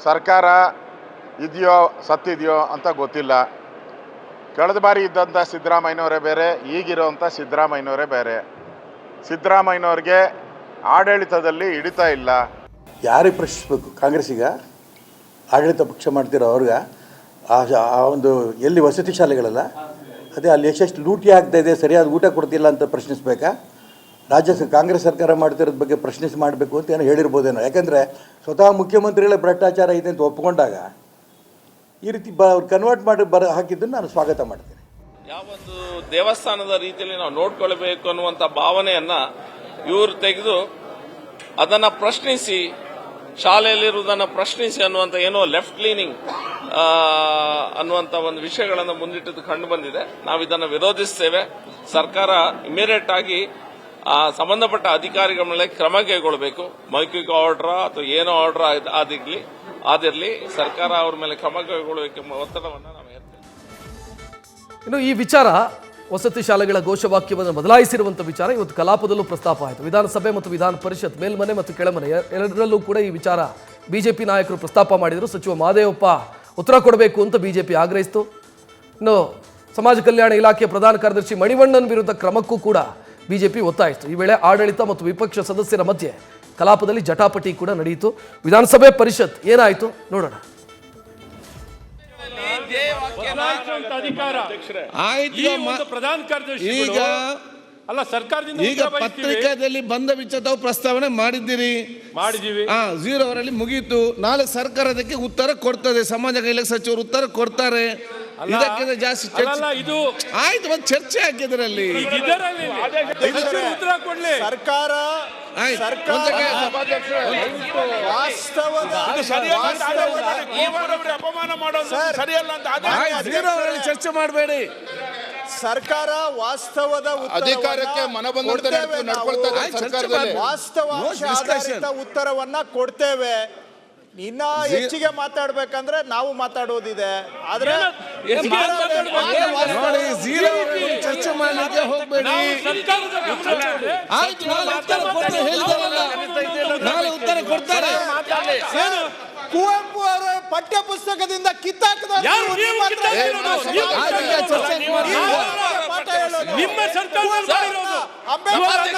ಸರ್ಕಾರ ಇದೆಯೋ ಸತ್ತಿದೆಯೋ ಅಂತ ಗೊತ್ತಿಲ್ಲ. ಕಳೆದ ಬಾರಿ ಇದ್ದಂಥ ಸಿದ್ದರಾಮಯ್ಯನವರೇ ಬೇರೆ, ಈಗಿರೋಂಥ ಸಿದ್ದರಾಮಯ್ಯನವರೇ ಬೇರೆ. ಸಿದ್ದರಾಮಯ್ಯನವ್ರಿಗೆ ಆಡಳಿತದಲ್ಲಿ ಹಿಡಿತಾ ಇಲ್ಲ. ಯಾರಿಗೆ ಪ್ರಶ್ನಿಸ್ಬೇಕು? ಕಾಂಗ್ರೆಸ್ಸಿಗ? ಆಡಳಿತ ಪಕ್ಷ ಮಾಡ್ತಿರೋ ಅವ್ರಿಗೆ? ಆ ಒಂದು ಎಲ್ಲಿ ವಸತಿ ಶಾಲೆಗಳಲ್ಲ, ಅದೇ ಅಲ್ಲಿ ಎಷ್ಟೆಷ್ಟು ಲೂಟಿ ಆಗ್ತಾ ಇದೆ, ಸರಿಯಾದ ಊಟ ಕೊಡ್ತಿಲ್ಲ ಅಂತ ಪ್ರಶ್ನಿಸ್ಬೇಕಾ? ಕಾಂಗ್ರೆಸ್ ಸರ್ಕಾರ ಮಾಡ್ತಿರೋದ್ರ ಬಗ್ಗೆ ಮಾಡಬೇಕು ಅಂತ ಏನೋ ಹೇಳಿರ್ಬೋದೇನೋ. ಯಾಕಂದರೆ ಸ್ವತಃ ಮುಖ್ಯಮಂತ್ರಿಗಳೇ ಭ್ರಷ್ಟಾಚಾರ ಇದೆ ಅಂತ ಒಪ್ಪಿಕೊಂಡಾಗ ಈ ರೀತಿ ಕನ್ವರ್ಟ್ ಮಾಡಿ ಹಾಕಿದ್ದನ್ನು ನಾನು ಸ್ವಾಗತ ಮಾಡ್ತೇನೆ. ಯಾವೊಂದು ದೇವಸ್ಥಾನದ ರೀತಿಯಲ್ಲಿ ನಾವು ನೋಡ್ಕೊಳ್ಬೇಕು ಅನ್ನುವಂಥ ಭಾವನೆಯನ್ನ ಇವರು ತೆಗೆದು ಅದನ್ನ ಪ್ರಶ್ನಿಸಿ, ಶಾಲೆಯಲ್ಲಿರುವುದನ್ನು ಪ್ರಶ್ನಿಸಿ ಅನ್ನುವಂಥ ಏನೋ ಲೆಫ್ಟ್ ಲೀನಿಂಗ್ ಅನ್ನುವಂಥ ಒಂದು ವಿಷಯಗಳನ್ನು ಮುಂದಿಟ್ಟದ್ದು ಕಂಡು ಬಂದಿದೆ. ನಾವು ಇದನ್ನು ವಿರೋಧಿಸ್ತೇವೆ. ಸರ್ಕಾರ ಇಮಿಡಿಯೇಟ್ ಆಗಿ ಸಂಬಂಧಪಟ್ಟ ಅಧಿಕಾರಿಗಳ ಮೇಲೆ ಕ್ರಮ ಕೈಗೊಳ್ಳಬೇಕು. ಮೌಖಿಕ ಆರ್ಡರ್ ಅಥವಾ ಏನೋ ಆರ್ಡರ್ ಆದಿರಲಿ, ಸರ್ಕಾರ ಅವ್ರ ಮೇಲೆ ಕ್ರಮ ಕೈಗೊಳ್ಳಬೇಕೆಂಬ ಒತ್ತಡವನ್ನು ನಾವು ಹೇರ್ತೇವೆ. ಇನ್ನು ಈ ವಿಚಾರ, ವಸತಿ ಶಾಲೆಗಳ ಘೋಷವಾಕ್ಯವನ್ನು ಬದಲಾಯಿಸಿರುವಂಥ ವಿಚಾರ ಇವತ್ತು ಕಲಾಪದಲ್ಲೂ ಪ್ರಸ್ತಾಪ ಆಯಿತು. ವಿಧಾನಸಭೆ ಮತ್ತು ವಿಧಾನ ಪರಿಷತ್, ಮೇಲ್ಮನೆ ಮತ್ತು ಕೆಳಮನೆ ಎರಡರಲ್ಲೂ ಕೂಡ ಈ ವಿಚಾರ ಬಿಜೆಪಿ ನಾಯಕರು ಪ್ರಸ್ತಾಪ ಮಾಡಿದರು. ಸಚಿವ ಮಹದೇವಪ್ಪ ಉತ್ತರ ಕೊಡಬೇಕು ಅಂತ ಬಿಜೆಪಿ ಆಗ್ರಹಿಸಿತು. ಇನ್ನು ಸಮಾಜ ಕಲ್ಯಾಣ ಇಲಾಖೆಯ ಪ್ರಧಾನ ಕಾರ್ಯದರ್ಶಿ ಮಣಿವಣ್ಣನ್ ವಿರುದ್ಧ ಕ್ರಮಕ್ಕೂ ಕೂಡ ಬಿಜೆಪಿ ಒತ್ತಾಯಿಸಿತು. ಈ ವೇಳೆ ಆಡಳಿತ ಮತ್ತು ವಿಪಕ್ಷ ಸದಸ್ಯರ ಮಧ್ಯೆ ಕಲಾಪದಲ್ಲಿ ಜಟಾಪಟಿ ಕೂಡ ನಡೆಯಿತು. ವಿಧಾನಸಭೆ ಪರಿಷತ್ ಏನಾಯಿತು ನೋಡೋಣ. ಅಧಿಕಾರ ಪ್ರಧಾನ ಕಾರ್ಯದರ್ಶಿ ಈಗ ಅಲ್ಲ ಸರ್ಕಾರದಿಂದ ಈಗ ಪತ್ರಿಕಾದಲ್ಲಿ ಬಂದ ವಿಚಾರ ತಾವು ಪ್ರಸ್ತಾವನೆ ಮಾಡಿದ್ದೀರಿ, ಮಾಡಿದೀವಿ. 0 ಅವರಲ್ಲಿ ಮುಗೀತು. ನಾಳೆ ಸರ್ಕಾರ ಅದಕ್ಕೆ ಉತ್ತರ ಕೊಡ್ತದೆ, ಸಮಾಜ ಕಲ್ಯಾಣ ಸಚಿವರು ಉತ್ತರ ಕೊಡ್ತಾರೆ. ಇದಕ್ಕಿಂತ ಜಾಸ್ತಿ ಇದು ಆಯ್ತು, ಒಂದು ಚರ್ಚೆ ಹಾಕಿದ್ರಲ್ಲಿ ಉತ್ತರ ಕೊಡ್ಲಿ ಸರ್ಕಾರ ಅಪಮಾನ ಮಾಡೋದು ಸರಿಯಲ್ಲ ಅಂತ 0 ಅವರಲ್ಲಿ ಚರ್ಚೆ ಮಾಡಬೇಡಿ. ಸರ್ಕಾರ ವಾಸ್ತವದ ಅಧಿಕಾರಕ್ಕೆ ವಾಸ್ತವಾಂಶ ಆಧಾರಿತ ಉತ್ತರವನ್ನ ಕೊಡ್ತೇವೆ. ಇನ್ನ ಹೆಚ್ಚಿಗೆ ಮಾತಾಡ್ಬೇಕಂದ್ರೆ ನಾವು ಮಾತಾಡೋದಿದೆ. ಆದ್ರೆ ನೋಡಿ, 0 ಅವರಲ್ಲಿ ಚರ್ಚೆ ಮಾಡಲಿಕ್ಕೆ ಹೋಗ್ಬೇಡಿ. ಆಯ್ತು, ನಾಳೆ ಉತ್ತರ ಕೊಡ್ತಾರೆ ಹೇಳಿದಾರಲ್ಲ, ನಾಳೆ ಉತ್ತರ ಕೊಡ್ತಾರೆ. ಕುವೆಂಪು ಅವರ ಪಠ್ಯ ಪುಸ್ತಕದಿಂದ ಕಿತ್ತಾಕದ ನಿಮ್ಮ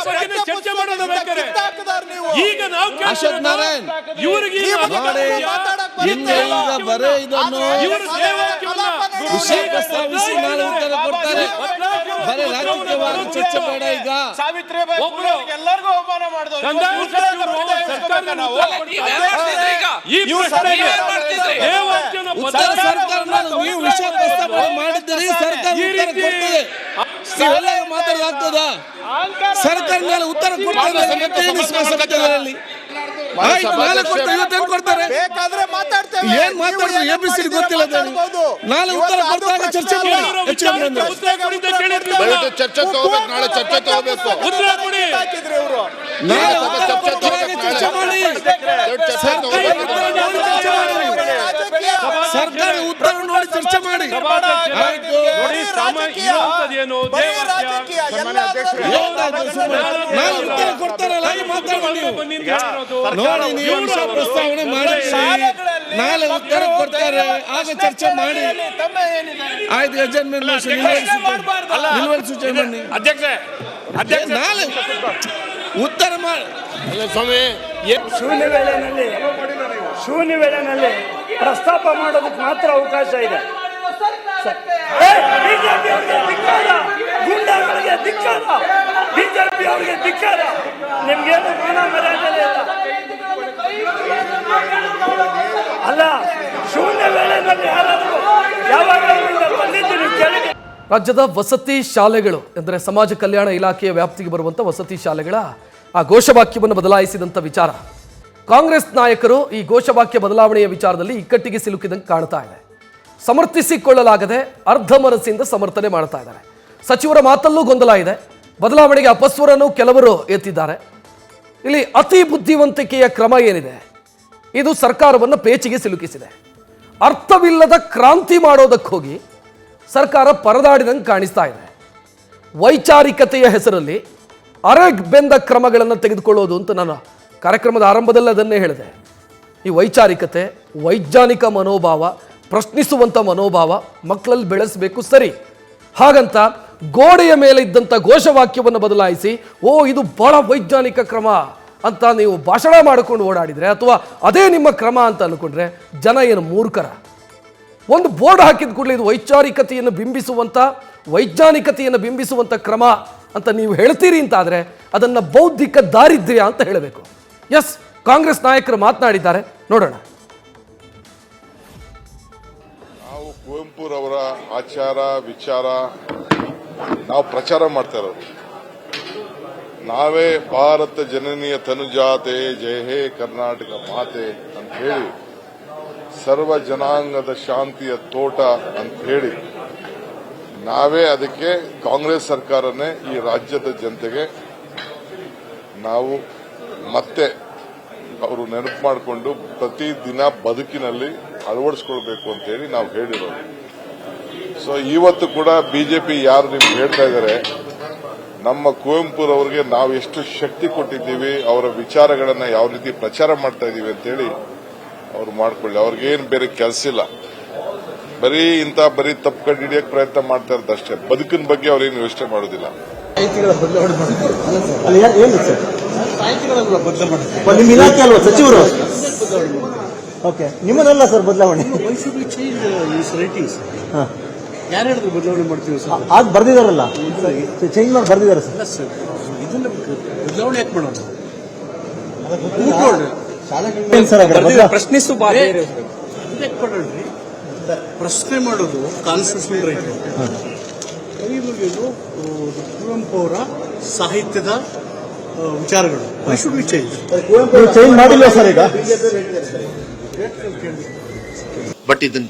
ಸರ್ಕಾರ ಚರ್ಚೆ ಮಾಡೋದು ಬೇಕಾರೆ ಈಗ ನಾವು ಅಶೋಕ್ ನಾರಾಯಣ್ ಇವರಿಗೆ ಈಗ ಬರೇ ಇದನ್ನು ವಿಷಯ ಪ್ರಸ್ತಾವಿಸಿ ನಾಳೆ ಉತ್ತರ ಕೊಡ್ತಾರೆ. ಬರೇ ರಾಜಕೀಯವಾಗಿ ಚರ್ಚೆ ಬೇಡ. ಈಗ ಎಲ್ಲರಿಗೂ ಅವಮಾನ ಮಾಡಿದ್ರು. ಉತ್ತರ ಸರ್ಕಾರ ನೀವು ವಿಷಯ ಪ್ರಸ್ತಾವನೆ ಮಾಡಿದ್ದೀರಿ, ಸರ್ಕಾರ ಉತ್ತರ ಕೊಡ್ತದೆ. ನೀವೆಲ್ಲ ಮಾತಾಡಲಾಗ್ತದ? ಸರ್ಕಾರ ಮೇಲೆ ಉತ್ತರ ಕೊಡ್ತಾರೆ. ಸಮಿತಿಯಲ್ಲಿ ಆಯ್ತು, ನಾಳೆ ಕೊಡ್ತಾರೆ, ಇವತ್ತೇನು ಕೊಡ್ತಾರೆ? ಬೇಕಾದ್ರೆ ಮಾತಾಡ್ತೇವೆ. ಏನ್ ಮಾತಾಡ್ತಾರೆ? ABCD ಗೊತ್ತಿಲ್ಲ. ನಾಳೆ ಉತ್ತರ ಕೊಡ್ತಾರೆ, ಚರ್ಚೆ ಮಾಡಿ. ಚರ್ಚೆ ತಗೋಬೇಕು, ನಾಳೆ ಚರ್ಚೆ ತಗೋಬೇಕು. ನಾಳೆ ಉತ್ತರ ಕೊಡ್ತಾರೆ, ಚರ್ಚೆ ಮಾಡಿ. ಸರ್ಕಾರ ಉತ್ತರ ನೋಡಿ ಚರ್ಚೆ ಮಾಡಿ. ಆಯ್ತು, ನಾಳೆ ಉತ್ತರ ಕೊಡ್ತಾರಲ್ಲ, ಮಾತಾಡಿ ನೋಡಿ. ನೀವು ವಿಷಯ ಪ್ರಸ್ತಾವನೆ ಮಾಡಿ, ನಾಳೆ ಉತ್ತರ ಕೊಡ್ತಾರೆ, ಆಗ ಚರ್ಚೆ ಮಾಡಿ. ಆಯ್ತು, ಅಡ್ಜಸ್ಟ್ಮೆಂಟ್ ನಿಲುವಳಿ ಸೂಚನೆ ಬನ್ನಿ ನಾಳೆ ಉತ್ತರ ಮಾಡಿ. ಸ್ವಾಮಿ ಶೂನ್ಯ ವೇಳೆನಲ್ಲಿ ಪ್ರಸ್ತಾಪ ಮಾಡೋದಕ್ಕೆ ಮಾತ್ರ ಅವಕಾಶ ಇದೆ. ಬಿಜೆಪಿ ಅವರಿಗೆ ಧಿಕ್ಕಾರ, ಗುಂಡಾಗಳಿಗೆ ಧಿಕ್ಕಾರ, ಬಿಜೆಪಿ ಅವರಿಗೆ ಧಿಕ್ಕಾರ. ನಿಮ್ಗೇನು ಮಾನ ಮರ್ಯಾದೆ ಇಲ್ಲ. ಅಲ್ಲ, ಶೂನ್ಯ ವೇಳೆನಲ್ಲಿ ಯಾರಾದರೂ ಯಾವಾಗ ಬಂದಿದ್ದೀರಿ ಕೇಳಿ. ರಾಜ್ಯದ ವಸತಿ ಶಾಲೆಗಳು ಅಂದರೆ ಸಮಾಜ ಕಲ್ಯಾಣ ಇಲಾಖೆಯ ವ್ಯಾಪ್ತಿಗೆ ಬರುವಂಥ ವಸತಿ ಶಾಲೆಗಳ ಆ ಘೋಷವಾಕ್ಯವನ್ನು ಬದಲಾಯಿಸಿದಂಥ ವಿಚಾರ, ಕಾಂಗ್ರೆಸ್ ನಾಯಕರು ಈ ಘೋಷವಾಕ್ಯ ಬದಲಾವಣೆಯ ವಿಚಾರದಲ್ಲಿ ಇಕ್ಕಟ್ಟಿಗೆ ಸಿಲುಕಿದಂಗೆ ಕಾಣ್ತಾ ಇದೆ. ಸಮರ್ಥಿಸಿಕೊಳ್ಳಲಾಗದೆ ಅರ್ಧ ಮನಸ್ಸಿಂದ ಸಮರ್ಥನೆ ಮಾಡ್ತಾ ಇದ್ದಾರೆ. ಸಚಿವರ ಮಾತಲ್ಲೂ ಗೊಂದಲ ಇದೆ. ಬದಲಾವಣೆಗೆ ಅಪಸ್ವರನ್ನು ಕೆಲವರು ಎತ್ತಿದ್ದಾರೆ. ಇಲ್ಲಿ ಅತಿ ಬುದ್ಧಿವಂತಿಕೆಯ ಕ್ರಮ ಏನಿದೆ, ಇದು ಸರ್ಕಾರವನ್ನು ಪೇಚಿಗೆ ಸಿಲುಕಿಸಿದೆ. ಅರ್ಥವಿಲ್ಲದ ಕ್ರಾಂತಿ ಮಾಡೋದಕ್ಕೆ ಹೋಗಿ ಸರ್ಕಾರ ಪರದಾಡಿದಂಗೆ ಕಾಣಿಸ್ತಾ ಇದೆ. ವೈಚಾರಿಕತೆಯ ಹೆಸರಲ್ಲಿ ಅರೆಗ್ ಬೆಂದ ಕ್ರಮಗಳನ್ನು ತೆಗೆದುಕೊಳ್ಳೋದು ಅಂತ ನಾನು ಕಾರ್ಯಕ್ರಮದ ಆರಂಭದಲ್ಲಿ ಅದನ್ನೇ ಹೇಳಿದೆ. ಈ ವೈಚಾರಿಕತೆ, ವೈಜ್ಞಾನಿಕ ಮನೋಭಾವ, ಪ್ರಶ್ನಿಸುವಂಥ ಮನೋಭಾವ ಮಕ್ಕಳಲ್ಲಿ ಬೆಳೆಸಬೇಕು, ಸರಿ. ಹಾಗಂತ ಗೋಡೆಯ ಮೇಲೆ ಇದ್ದಂಥ ಘೋಷವಾಕ್ಯವನ್ನು ಬದಲಾಯಿಸಿ ಇದು ಬಹಳ ವೈಜ್ಞಾನಿಕ ಕ್ರಮ ಅಂತ ನೀವು ಭಾಷಣ ಮಾಡಿಕೊಂಡು ಓಡಾಡಿದರೆ, ಅಥವಾ ಅದೇ ನಿಮ್ಮ ಕ್ರಮ ಅಂತ ಅಂದ್ಕೊಂಡ್ರೆ ಜನ ಏನು ಮೂರ್ಖರ? ಒಂದು ಬೋರ್ಡ್ ಹಾಕಿದ ಕೂಡಲೇ ಇದು ವೈಚಾರಿಕತೆಯನ್ನು ಬಿಂಬಿಸುವಂಥ, ವೈಜ್ಞಾನಿಕತೆಯನ್ನು ಬಿಂಬಿಸುವಂಥ ಕ್ರಮ ಅಂತ ನೀವು ಹೇಳ್ತೀರಿ ಅಂತಾದರೆ ಅದನ್ನು ಬೌದ್ಧಿಕ ದಾರಿದ್ರ್ಯ ಅಂತ ಹೇಳಬೇಕು. ಎಸ್, ಕಾಂಗ್ರೆಸ್ ನಾಯಕರು ಮಾತನಾಡಿದ್ದಾರೆ, ನೋಡೋಣ. ನಾವು ಕುವೆಂಪುರವರ ಆಚಾರ ವಿಚಾರ ನಾವು ಪ್ರಚಾರ ಮಾಡ್ತಾ ಇರೋದು. ನಾವೇ ಭಾರತ ಜನನೀಯ ತನುಜಾತೆ ಜಯ ಹೇ ಕರ್ನಾಟಕ ಮಾತೆ ಅಂತ ಹೇಳಿ, ಸರ್ವ ಜನಾಂಗದ ಶಾಂತಿಯ ತೋಟ ಅಂತ ಹೇಳಿ ನಾವೇ ಅದಕ್ಕೆ ಕಾಂಗ್ರೆಸ್ ಸರ್ಕಾರನೇ ಈ ರಾಜ್ಯದ ಜನತೆಗೆ ನಾವು ಮತ್ತೆ ಅವರು ನೆನಪು ಮಾಡಿಕೊಂಡು ಪ್ರತಿದಿನ ಬದುಕಿನಲ್ಲಿ ಅಳವಡಿಸ್ಕೊಳ್ಬೇಕು ಅಂತ ಹೇಳಿ ನಾವು ಹೇಳಿರೋದು. ಸೊ ಇವತ್ತು ಕೂಡ ಬಿಜೆಪಿ ಯಾರು ನಿಮ್ಗೆ ಹೇಳ್ತಾ ಇದ್ದಾರೆ, ನಮ್ಮ ಕುವೆಂಪುರವರಿಗೆ ನಾವು ಎಷ್ಟು ಶಕ್ತಿ ಕೊಟ್ಟಿದ್ದೀವಿ, ಅವರ ವಿಚಾರಗಳನ್ನ ಯಾವ ರೀತಿ ಪ್ರಚಾರ ಮಾಡ್ತಾ ಇದ್ದೀವಿ ಅಂತೇಳಿ ಅವ್ರು ಮಾಡ್ಕೊಳ್ಳಿ. ಅವ್ರಿಗೇನು ಬೇರೆ ಕೆಲಸ ಇಲ್ಲ, ಬರೀ ತಪ್ಪು ಕಂಡು ಹಿಡಿಯಕ್ಕೆ ಪ್ರಯತ್ನ ಮಾಡ್ತಾ ಇರೋದು ಅಷ್ಟೇ. ಬದುಕಿನ ಬಗ್ಗೆ ಅವ್ರೇನು ಯೋಚನೆ ಮಾಡೋದಿಲ್ಲ. ನಿಮ್ಮ ಇಲಾಖೆ ಅಲ್ವಾ ಸಚಿವರು? ಓಕೆ, ನಿಮ್ಮದಲ್ಲ ಸರ್ ಬದಲಾವಣೆ. ಯಾರು ಹೇಳಿದ್ರು ಬದಲಾವಣೆ ಮಾಡ್ತೀವಿ ಸರ್? ಆಗ ಬರ್ದಿದಾರಲ್ಲ, ಚೇಂಜ್ ಮಾಡಿ ಬರ್ದಿದ್ದಾರೆ ಸರ್. ಅಲ್ಲ ಸರ್, ಇದನ್ನ ಬದಲಾವಣೆ ಯಾಕೆ ಮಾಡೋದು? ಪ್ರಶ್ನಿಸು ಪ್ರಶ್ನೆ ಮಾಡೋದು ಕಾನ್ಸ್ಟಿಟ್ಯೂಷನಲ್ ರೈಟ್. ಕವಿ ಮುಗಿಯೋದು ಕುವೆಂಪು ಅವರ ಸಾಹಿತ್ಯದ ವಿಚಾರಗಳು. Why should we change? Change ಮಾಡಿಲ್ಲ ಸರ್ ಈಗ. ಬಟ್ ಇದನ್ನ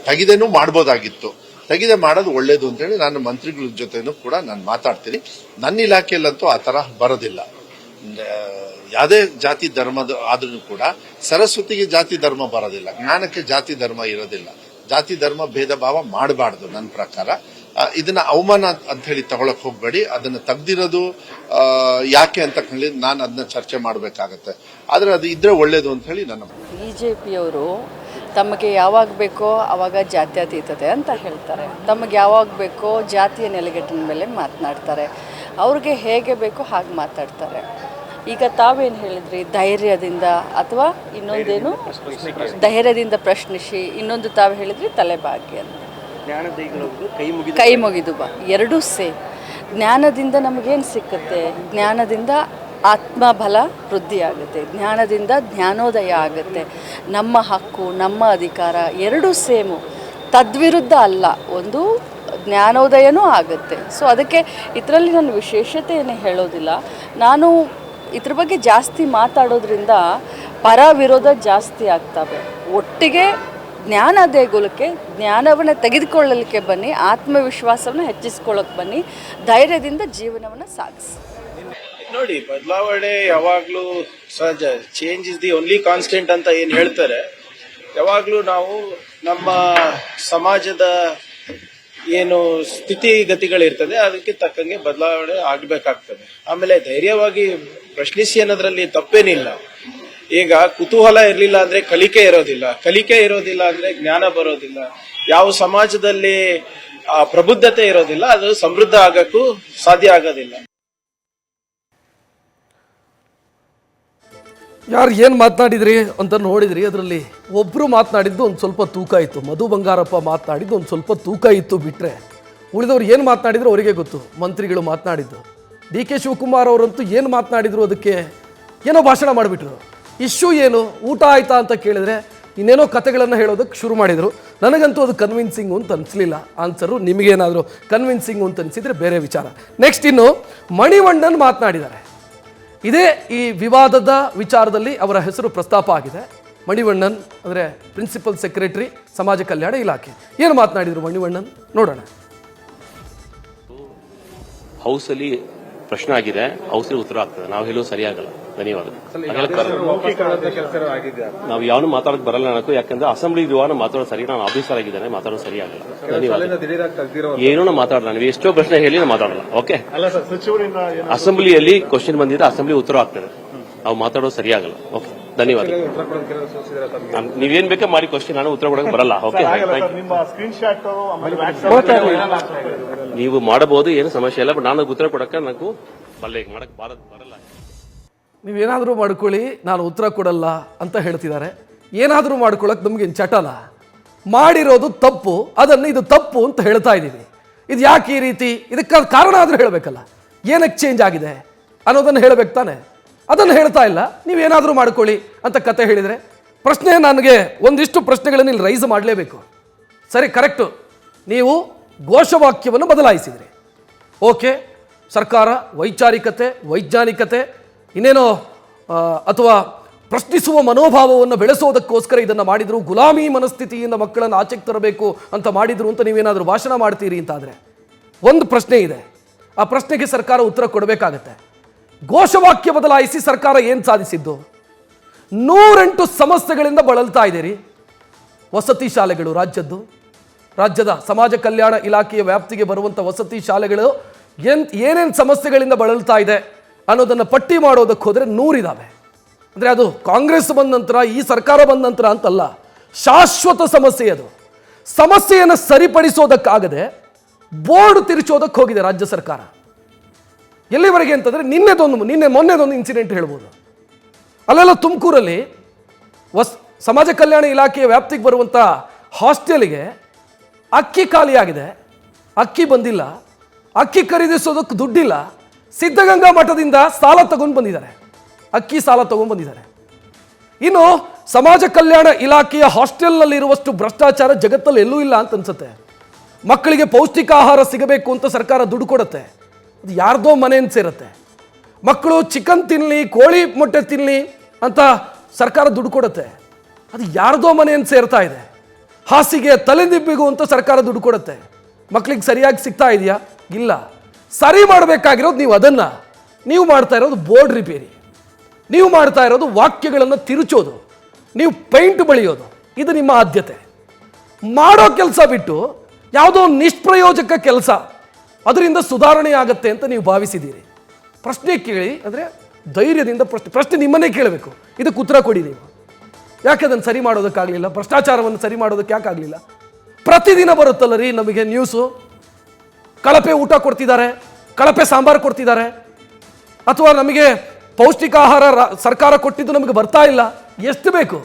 ತೆಗಿದೇನು ಮಾಡ್ಬೋದಾಗಿತ್ತು. ತೆಗಿದೆ ಮಾಡೋದು ಒಳ್ಳೇದು ಅಂತೇಳಿ ನಾನು ಮಂತ್ರಿಗಳ ಜೊತೆನೂ ಕೂಡ ನಾನು ಮಾತಾಡ್ತೀನಿ. ನನ್ನ ಇಲಾಖೆಯಲ್ಲಂತೂ ಆ ತರ ಬರೋದಿಲ್ಲ. ಯಾವುದೇ ಜಾತಿ ಧರ್ಮದ ಆದ್ರೂ ಕೂಡ ಸರಸ್ವತಿಗೆ ಜಾತಿ ಧರ್ಮ ಬರೋದಿಲ್ಲ, ಜ್ಞಾನಕ್ಕೆ ಜಾತಿ ಧರ್ಮ ಇರೋದಿಲ್ಲ. ಜಾತಿ ಧರ್ಮ ಭೇದ ಭಾವ ಮಾಡಬಾರ್ದು ನನ್ನ ಪ್ರಕಾರ. ಇದನ್ನ ಅವಮಾನ ಅಂತ ಹೇಳಿ ತಗೊಳಕ್ ಹೋಗ್ಬೇಡಿ. ಅದನ್ನ ತೆಗ್ದಿರೋದು ಯಾಕೆ ಅಂತ ಹೇಳಿ ನಾನು ಅದನ್ನ ಚರ್ಚೆ ಮಾಡಬೇಕಾಗತ್ತೆ. ಆದ್ರೆ ಅದು ಇದ್ರೆ ಒಳ್ಳೇದು ಅಂತ ಹೇಳಿ ನನ್ನ ಬಿಜೆಪಿಯವರು ತಮಗೆ ಯಾವಾಗ ಬೇಕೋ ಆವಾಗ ಜಾತ್ಯತೀತತೆ ಅಂತ ಹೇಳ್ತಾರೆ, ತಮಗೆ ಯಾವಾಗ ಬೇಕೋ ಜಾತಿಯ ನೆಲೆಗಟ್ಟಿನ ಮೇಲೆ ಮಾತನಾಡ್ತಾರೆ, ಅವ್ರಿಗೆ ಹೇಗೆ ಬೇಕೋ ಹಾಗೆ ಮಾತಾಡ್ತಾರೆ. ಈಗ ತಾವೇನು ಹೇಳಿದ್ರಿ, ಧೈರ್ಯದಿಂದ ಅಥವಾ ಇನ್ನೊಂದೇನು ಧೈರ್ಯದಿಂದ ಪ್ರಶ್ನಿಸಿ, ಇನ್ನೊಂದು ತಾವು ಹೇಳಿದ್ರಿ ತಲೆಬಾಗಿ ಅಂತ. ಕೈ ಮುಗಿದು ಬಾ, ಎರಡೂ ಸೇಮ್. ಜ್ಞಾನದಿಂದ ನಮಗೇನು ಸಿಕ್ಕುತ್ತೆ? ಜ್ಞಾನದಿಂದ ಆತ್ಮಬಲ ವೃದ್ಧಿ ಆಗುತ್ತೆ, ಜ್ಞಾನದಿಂದ ಜ್ಞಾನೋದಯ ಆಗುತ್ತೆ. ನಮ್ಮ ಹಕ್ಕು, ನಮ್ಮ ಅಧಿಕಾರ ಎರಡೂ ಸೇಮು, ತದ್ವಿರುದ್ಧ ಅಲ್ಲ. ಒಂದು ಜ್ಞಾನೋದಯನೂ ಆಗುತ್ತೆ. ಸೊ ಅದಕ್ಕೆ ಇದರಲ್ಲಿ ನಾನು ವಿಶೇಷತೆಯನ್ನು ಹೇಳೋದಿಲ್ಲ. ನಾನು ಇದ್ರ ಬಗ್ಗೆ ಜಾಸ್ತಿ ಮಾತಾಡೋದ್ರಿಂದ ಪರ ವಿರೋಧ ಜಾಸ್ತಿ ಆಗ್ತವೆ. ಒಟ್ಟಿಗೆ ಜ್ಞಾನ ದೇಗುಲಕ್ಕೆ ಜ್ಞಾನವನ್ನು ತೆಗೆದುಕೊಳ್ಳಲಿಕ್ಕೆ ಬನ್ನಿ, ಆತ್ಮವಿಶ್ವಾಸವನ್ನು ಹೆಚ್ಚಿಸ್ಕೊಳ್ಳೋಕೆ ಬನ್ನಿ, ಧೈರ್ಯದಿಂದ ಜೀವನವನ್ನು ಸಾಗಿಸಿ. ನೋಡಿ, ಬದಲಾವಣೆ ಯಾವಾಗಲೂ ಸಹಜ. Change is the only constant ಅಂತ ಏನು ಹೇಳ್ತಾರೆ. ಯಾವಾಗಲೂ ನಾವು ನಮ್ಮ ಸಮಾಜದ ಏನು ಸ್ಥಿತಿಗತಿಗಳಿರ್ತದೆ ಅದಕ್ಕೆ ತಕ್ಕಂಗೆ ಬದಲಾವಣೆ ಆಗಬೇಕಾಗ್ತದೆ. ಆಮೇಲೆ ಧೈರ್ಯವಾಗಿ ಪ್ರಶ್ನಿಸಿ ಅನ್ನೋದ್ರಲ್ಲಿ ತಪ್ಪೇನಿಲ್ಲ. ಈಗ ಕುತೂಹಲ ಇರಲಿಲ್ಲ ಅಂದ್ರೆ ಕಲಿಕೆ ಇರೋದಿಲ್ಲ, ಕಲಿಕೆ ಇರೋದಿಲ್ಲ ಅಂದ್ರೆ ಜ್ಞಾನ ಬರೋದಿಲ್ಲ. ಯಾವ ಸಮಾಜದಲ್ಲಿ ಪ್ರಬುದ್ಧತೆ ಇರೋದಿಲ್ಲ ಅದು ಸಮೃದ್ಧ ಆಗಕ್ಕೂ ಸಾಧ್ಯ ಆಗೋದಿಲ್ಲ. ಯಾರು ಏನು ಮಾತನಾಡಿದ್ರಿ ಅಂತ ನೋಡಿದ್ರಿ. ಅದರಲ್ಲಿ ಒಬ್ಬರು ಮಾತನಾಡಿದ್ದು ಒಂದು ಸ್ವಲ್ಪ ತೂಕ ಇತ್ತು, ಮಧು ಬಂಗಾರಪ್ಪ ಮಾತನಾಡಿದ್ದು ಒಂದು ಸ್ವಲ್ಪ ತೂಕ ಇತ್ತು. ಬಿಟ್ಟರೆ ಉಳಿದವ್ರು ಏನು ಮಾತನಾಡಿದ್ರು ಅವರಿಗೆ ಗೊತ್ತು. ಮಂತ್ರಿಗಳು ಮಾತನಾಡಿದ್ದು, ಡಿ ಕೆ ಶಿವಕುಮಾರ್ ಅವರಂತೂ ಏನು ಮಾತನಾಡಿದ್ರು ಅದಕ್ಕೆ ಏನೋ ಭಾಷಣ ಮಾಡಿಬಿಟ್ರು. ಇಶ್ಯೂ ಏನು, ಊಟ ಆಯ್ತಾ ಅಂತ ಕೇಳಿದ್ರೆ ಇನ್ನೇನೋ ಕತೆಗಳನ್ನು ಹೇಳೋದಕ್ಕೆ ಶುರು ಮಾಡಿದರು. ನನಗಂತೂ ಅದು ಕನ್ವಿನ್ಸಿಂಗು ಅಂತ ಅನಿಸ್ಲಿಲ್ಲ ಆನ್ಸರು. ನಿಮಗೇನಾದರೂ ಕನ್ವಿನ್ಸಿಂಗು ಅಂತ ಅನಿಸಿದರೆ ಬೇರೆ ವಿಚಾರ. ನೆಕ್ಸ್ಟ್ ಇನ್ನು ಮಣಿವಣ್ಣನ್ ಮಾತನಾಡಿದ್ದಾರೆ. ಇದೇ ಈ ವಿವಾದದ ವಿಚಾರದಲ್ಲಿ ಅವರ ಹೆಸರು ಪ್ರಸ್ತಾಪ ಆಗಿದೆ. ಮಣಿವಣ್ಣನ್ ಅಂದರೆ ಪ್ರಿನ್ಸಿಪಲ್ ಸೆಕ್ರೆಟರಿ ಸಮಾಜ ಕಲ್ಯಾಣ ಇಲಾಖೆ. ಏನು ಮಾತನಾಡಿದರು ಮಣಿವಣ್ಣನ್ ನೋಡೋಣ. ಹೌಸಲ್ಲಿ ಪ್ರಶ್ನೆ ಆಗಿದೆ, ಹೌಸಲ್ಲಿ ಉತ್ತರ ಆಗ್ತದೆ. ನಾವು ಹೇಳೋದು ಸರಿಯಾಗಲ್ಲ. ಧನ್ಯವಾದ. ನಾವು ಯಾವನು ಮಾತಾಡಕ್ ಬರಲ್ಲ ನನಗೂ, ಯಾಕಂದ್ರೆ ಅಸೆಂಬ್ಲಿ ವಿವಾದ ಮಾತಾಡೋದು ಸರಿ. ನಾನು ಆಫೀಸರ್ ಆಗಿದ್ದೇನೆ, ಮಾತಾಡೋದು ಸರಿಯಾಗಲ್ಲ. ಧನ್ಯವಾದ. ಏನೋ ಮಾತಾಡೋಣ, ನೀವು ಎಷ್ಟೋ ಪ್ರಶ್ನೆ ಹೇಳಿ ನಾವು ಮಾತಾಡಲ್ಲ. ಓಕೆ, ಅಸೆಂಬ್ಲಿಯಲ್ಲಿ ಕ್ವಶನ್ ಬಂದಿದೆ, ಅಸೆಂಬ್ಲಿ ಉತ್ತರ ಆಗ್ತದೆ. ನಾವು ಮಾತಾಡೋದು ಸರಿಯಾಗಲ್ಲ. ಓಕೆ, ಧನ್ಯವಾದ. ನೀವೇನ್ ಬೇಕಾ ಮಾಡಿ ಕ್ವಶನ್, ನಾನು ಉತ್ತರ ಕೊಡಕ್ಕೆ ಬರಲ್ಲ. ಓಕೆ, ನೀವು ಮಾಡಬಹುದು, ಏನು ಸಮಸ್ಯೆ ಇಲ್ಲ. ಬಟ್ ನಾನು ಉತ್ತರ ಕೊಡಕ್ಕೆ ನನಗೂ ಮಾಡಕ್ ಬರಲ್ಲ. ನೀವೇನಾದರೂ ಮಾಡ್ಕೊಳ್ಳಿ, ನಾನು ಉತ್ತರ ಕೊಡಲ್ಲ ಅಂತ ಹೇಳ್ತಿದ್ದಾರೆ. ಏನಾದರೂ ಮಾಡ್ಕೊಳ್ಳೋಕೆ ನಮಗೇನು ಚಟನ? ಮಾಡಿರೋದು ತಪ್ಪು, ಅದನ್ನು ಇದು ತಪ್ಪು ಅಂತ ಹೇಳ್ತಾ ಇದ್ದೀವಿ. ಇದು ಯಾಕೆ ಈ ರೀತಿ? ಇದಕ್ಕೆ ಕಾರಣ ಆದರೂ ಹೇಳಬೇಕಲ್ಲ. ಏನಕ್ಕೆ ಚೇಂಜ್ ಆಗಿದೆ ಅನ್ನೋದನ್ನು ಹೇಳಬೇಕು ತಾನೆ. ಅದನ್ನು ಹೇಳ್ತಾ ಇಲ್ಲ. ನೀವೇನಾದರೂ ಮಾಡ್ಕೊಳ್ಳಿ ಅಂತ ಕತೆ ಹೇಳಿದರೆ ಪ್ರಶ್ನೆ, ನನಗೆ ಒಂದಿಷ್ಟು ಪ್ರಶ್ನೆಗಳನ್ನು ಇಲ್ಲಿ ರೈಸ್ ಮಾಡಲೇಬೇಕು. ಸರಿ, ಕರೆಕ್ಟು. ನೀವು ಘೋಷವಾಕ್ಯವನ್ನು ಬದಲಾಯಿಸಿದ್ರಿ. ಓಕೆ, ಸರ್ಕಾರ ವೈಜ್ಞಾನಿಕತೆ ಇನ್ನೇನೋ ಅಥವಾ ಪ್ರಶ್ನಿಸುವ ಮನೋಭಾವವನ್ನು ಬೆಳೆಸೋದಕ್ಕೋಸ್ಕರ ಇದನ್ನು ಮಾಡಿದ್ರು. ಗುಲಾಮಿ ಮನಸ್ಥಿತಿಯಿಂದ ಮಕ್ಕಳನ್ನು ಆಚೆಗೆ ತರಬೇಕು ಅಂತ ಮಾಡಿದ್ರು ಅಂತ ನೀವೇನಾದರೂ ಭಾಷಣ ಮಾಡ್ತೀರಿ ಅಂತಾದರೆ ಒಂದು ಪ್ರಶ್ನೆ ಇದೆ. ಆ ಪ್ರಶ್ನೆಗೆ ಸರ್ಕಾರ ಉತ್ತರ ಕೊಡಬೇಕಾಗತ್ತೆ. ಘೋಷವಾಕ್ಯ ಬದಲಾಯಿಸಿ ಸರ್ಕಾರ ಏನು ಸಾಧಿಸಿದ್ದು? 108 ಸಮಸ್ಯೆಗಳಿಂದ ಬಳಲ್ತಾ ಇದ್ದೀರಿ. ವಸತಿ ಶಾಲೆಗಳು ರಾಜ್ಯದ ಸಮಾಜ ಕಲ್ಯಾಣ ಇಲಾಖೆಯ ವ್ಯಾಪ್ತಿಗೆ ಬರುವಂಥ ವಸತಿ ಶಾಲೆಗಳು ಏನೇನು ಸಮಸ್ಯೆಗಳಿಂದ ಬಳಲ್ತಾ ಇದೆ ಅನ್ನೋದನ್ನು ಪಟ್ಟಿ ಮಾಡೋದಕ್ಕೆ ಹೋದರೆ 100 ಇದ್ದಾವೆ. ಅಂದರೆ ಅದು ಕಾಂಗ್ರೆಸ್ ಬಂದ ನಂತರ, ಈ ಸರ್ಕಾರ ಬಂದ ನಂತರ ಅಂತಲ್ಲ, ಶಾಶ್ವತ ಸಮಸ್ಯೆ. ಅದು ಸಮಸ್ಯೆಯನ್ನು ಸರಿಪಡಿಸೋದಕ್ಕಾಗದೆ ಬೋರ್ಡ್ ತಿರುಚೋದಕ್ಕೆ ಹೋಗಿದೆ ರಾಜ್ಯ ಸರ್ಕಾರ. ಎಲ್ಲಿವರೆಗೆ ಅಂತಂದರೆ ಮೊನ್ನೆದೊಂದು ಇನ್ಸಿಡೆಂಟ್ ಹೇಳ್ಬೋದು. ಅಲ್ಲೆಲ್ಲ ತುಮಕೂರಲ್ಲಿ ಸಮಾಜ ಕಲ್ಯಾಣ ಇಲಾಖೆಯ ವ್ಯಾಪ್ತಿಗೆ ಬರುವಂಥ ಹಾಸ್ಟೆಲ್ಗೆ ಅಕ್ಕಿ ಖಾಲಿಯಾಗಿದೆ, ಅಕ್ಕಿ ಬಂದಿಲ್ಲ, ಅಕ್ಕಿ ಖರೀದಿಸೋದಕ್ಕೆ ದುಡ್ಡಿಲ್ಲ, ಸಿದ್ಧಗಂಗಾ ಮಠದಿಂದ ಸಾಲ ತಗೊಂಡು ಬಂದಿದ್ದಾರೆ, ಅಕ್ಕಿ ಸಾಲ ತಗೊಂಡು ಬಂದಿದ್ದಾರೆ. ಇನ್ನು ಸಮಾಜ ಕಲ್ಯಾಣ ಇಲಾಖೆಯ ಹಾಸ್ಟೆಲ್ನಲ್ಲಿ ಇರುವಷ್ಟು ಭ್ರಷ್ಟಾಚಾರ ಜಗತ್ತಲ್ಲಿ ಎಲ್ಲೂ ಇಲ್ಲ ಅಂತ ಅನ್ಸುತ್ತೆ. ಮಕ್ಕಳಿಗೆ ಪೌಷ್ಟಿಕ ಆಹಾರ ಸಿಗಬೇಕು ಅಂತ ಸರ್ಕಾರ ದುಡ್ಡು ಕೊಡುತ್ತೆ, ಅದು ಯಾರ್ದೋ ಮನೆಯಿಂದ ಸೇರುತ್ತೆ. ಮಕ್ಕಳು ಚಿಕನ್ ತಿನ್ನಲಿ, ಕೋಳಿ ಮೊಟ್ಟೆ ತಿನ್ನಲಿ ಅಂತ ಸರ್ಕಾರ ದುಡ್ಡು ಕೊಡುತ್ತೆ, ಅದು ಯಾರ್ದೋ ಮನೆಯಿಂದ ಸೇರ್ತಾ ಇದೆ. ಹಾಸಿಗೆ ತಲೆದಿಬ್ಬಿಗೂ ಅಂತ ಸರ್ಕಾರ ದುಡ್ಡು ಕೊಡುತ್ತೆ, ಮಕ್ಕಳಿಗೆ ಸರಿಯಾಗಿ ಸಿಗ್ತಾ ಇದೆಯಾ? ಇಲ್ಲ. ಸರಿ ಮಾಡಬೇಕಾಗಿರೋದು ನೀವು ಅದನ್ನು, ನೀವು ಮಾಡ್ತಾ ಇರೋದು ಬೋರ್ಡ್ ರಿಪೇರಿ, ನೀವು ಮಾಡ್ತಾ ಇರೋದು ವಾಕ್ಯಗಳನ್ನು ತಿರುಚೋದು, ನೀವು ಪೈಂಟ್ ಬಳಿಯೋದು, ಇದು ನಿಮ್ಮ ಆದ್ಯತೆ. ಮಾಡೋ ಕೆಲಸ ಬಿಟ್ಟು ಯಾವುದೋ ನಿಷ್ಪ್ರಯೋಜಕ ಕೆಲಸ ಅದರಿಂದ ಸುಧಾರಣೆ ಆಗುತ್ತೆ ಅಂತ ನೀವು ಭಾವಿಸಿದ್ದೀರಿ. ಪ್ರಶ್ನೆ ಕೇಳಿ ಅಂದರೆ ಧೈರ್ಯದಿಂದ ಪ್ರಶ್ನೆ ನಿಮ್ಮನ್ನೇ ಕೇಳಬೇಕು, ಇದಕ್ಕೆ ಉತ್ತರ ಕೊಡಿ ನೀವು. ಯಾಕೆ ಅದನ್ನು ಸರಿ ಮಾಡೋದಕ್ಕಾಗಲಿಲ್ಲ? ಭ್ರಷ್ಟಾಚಾರವನ್ನು ಸರಿ ಮಾಡೋದಕ್ಕೆ ಯಾಕಾಗಲಿಲ್ಲ? ಪ್ರತಿದಿನ ಬರುತ್ತಲ್ಲ ರೀ ನಮಗೆ ನ್ಯೂಸು, ಕಳಪೆ ಊಟ ಕೊಡ್ತಿದ್ದಾರೆ, ಕಳಪೆ ಸಾಂಬಾರು ಕೊಡ್ತಿದ್ದಾರೆ, ಅಥವಾ ನಮಗೆ ಪೌಷ್ಟಿಕ ಆಹಾರ ಸರ್ಕಾರ ಕೊಟ್ಟಿದ್ದು ನಮಗೆ ಬರ್ತಾ ಇಲ್ಲ. ಎಷ್ಟು ಬೇಕು?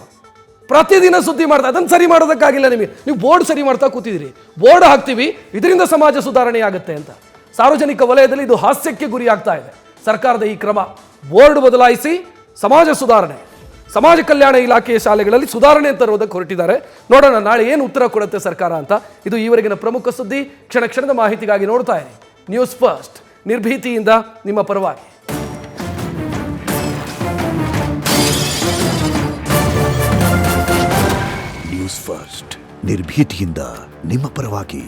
ಪ್ರತಿದಿನ ಸುದ್ದಿ ಮಾಡ್ತಾ, ಅದನ್ನು ಸರಿ ಮಾಡೋದಕ್ಕಾಗಿಲ್ಲ ನಿಮಗೆ. ನೀವು ಬೋರ್ಡ್ ಸರಿ ಮಾಡ್ತಾ ಕೂತಿದ್ದೀರಿ, ಬೋರ್ಡ್ ಹಾಕ್ತೀವಿ ಇದರಿಂದ ಸಮಾಜ ಸುಧಾರಣೆ ಆಗುತ್ತೆ ಅಂತ. ಸಾರ್ವಜನಿಕ ವಲಯದಲ್ಲಿ ಇದು ಹಾಸ್ಯಕ್ಕೆ ಗುರಿ ಆಗ್ತಾ ಇದೆ ಸರ್ಕಾರದ ಈ ಕ್ರಮ. ಬೋರ್ಡ್ ಬದಲಾಯಿಸಿ ಸಮಾಜ ಸುಧಾರಣೆ, ಸಮಾಜ ಕಲ್ಯಾಣ ಇಲಾಖೆಯ ಶಾಲೆಗಳಲ್ಲಿ ಸುಧಾರಣೆ ತರುವುದಕ್ಕೆ ಹೊರಟಿದ್ದಾರೆ. ನೋಡೋಣ ನಾಳೆ ಏನು ಉತ್ತರ ಕೊಡುತ್ತೆ ಸರ್ಕಾರ ಅಂತ. ಇದು ಈವರೆಗಿನ ಪ್ರಮುಖ ಸುದ್ದಿ. ಕ್ಷಣ ಕ್ಷಣದ ಮಾಹಿತಿಗಾಗಿ ನೋಡ್ತಾ ಇರಿ ನ್ಯೂಸ್ ಫಸ್ಟ್, ನಿರ್ಭೀತಿಯಿಂದ ನಿಮ್ಮ ಪರವಾಗಿ. ನ್ಯೂಸ್ ಫಸ್ಟ್, ನಿರ್ಭೀತಿಯಿಂದ ನಿಮ್ಮ ಪರವಾಗಿ.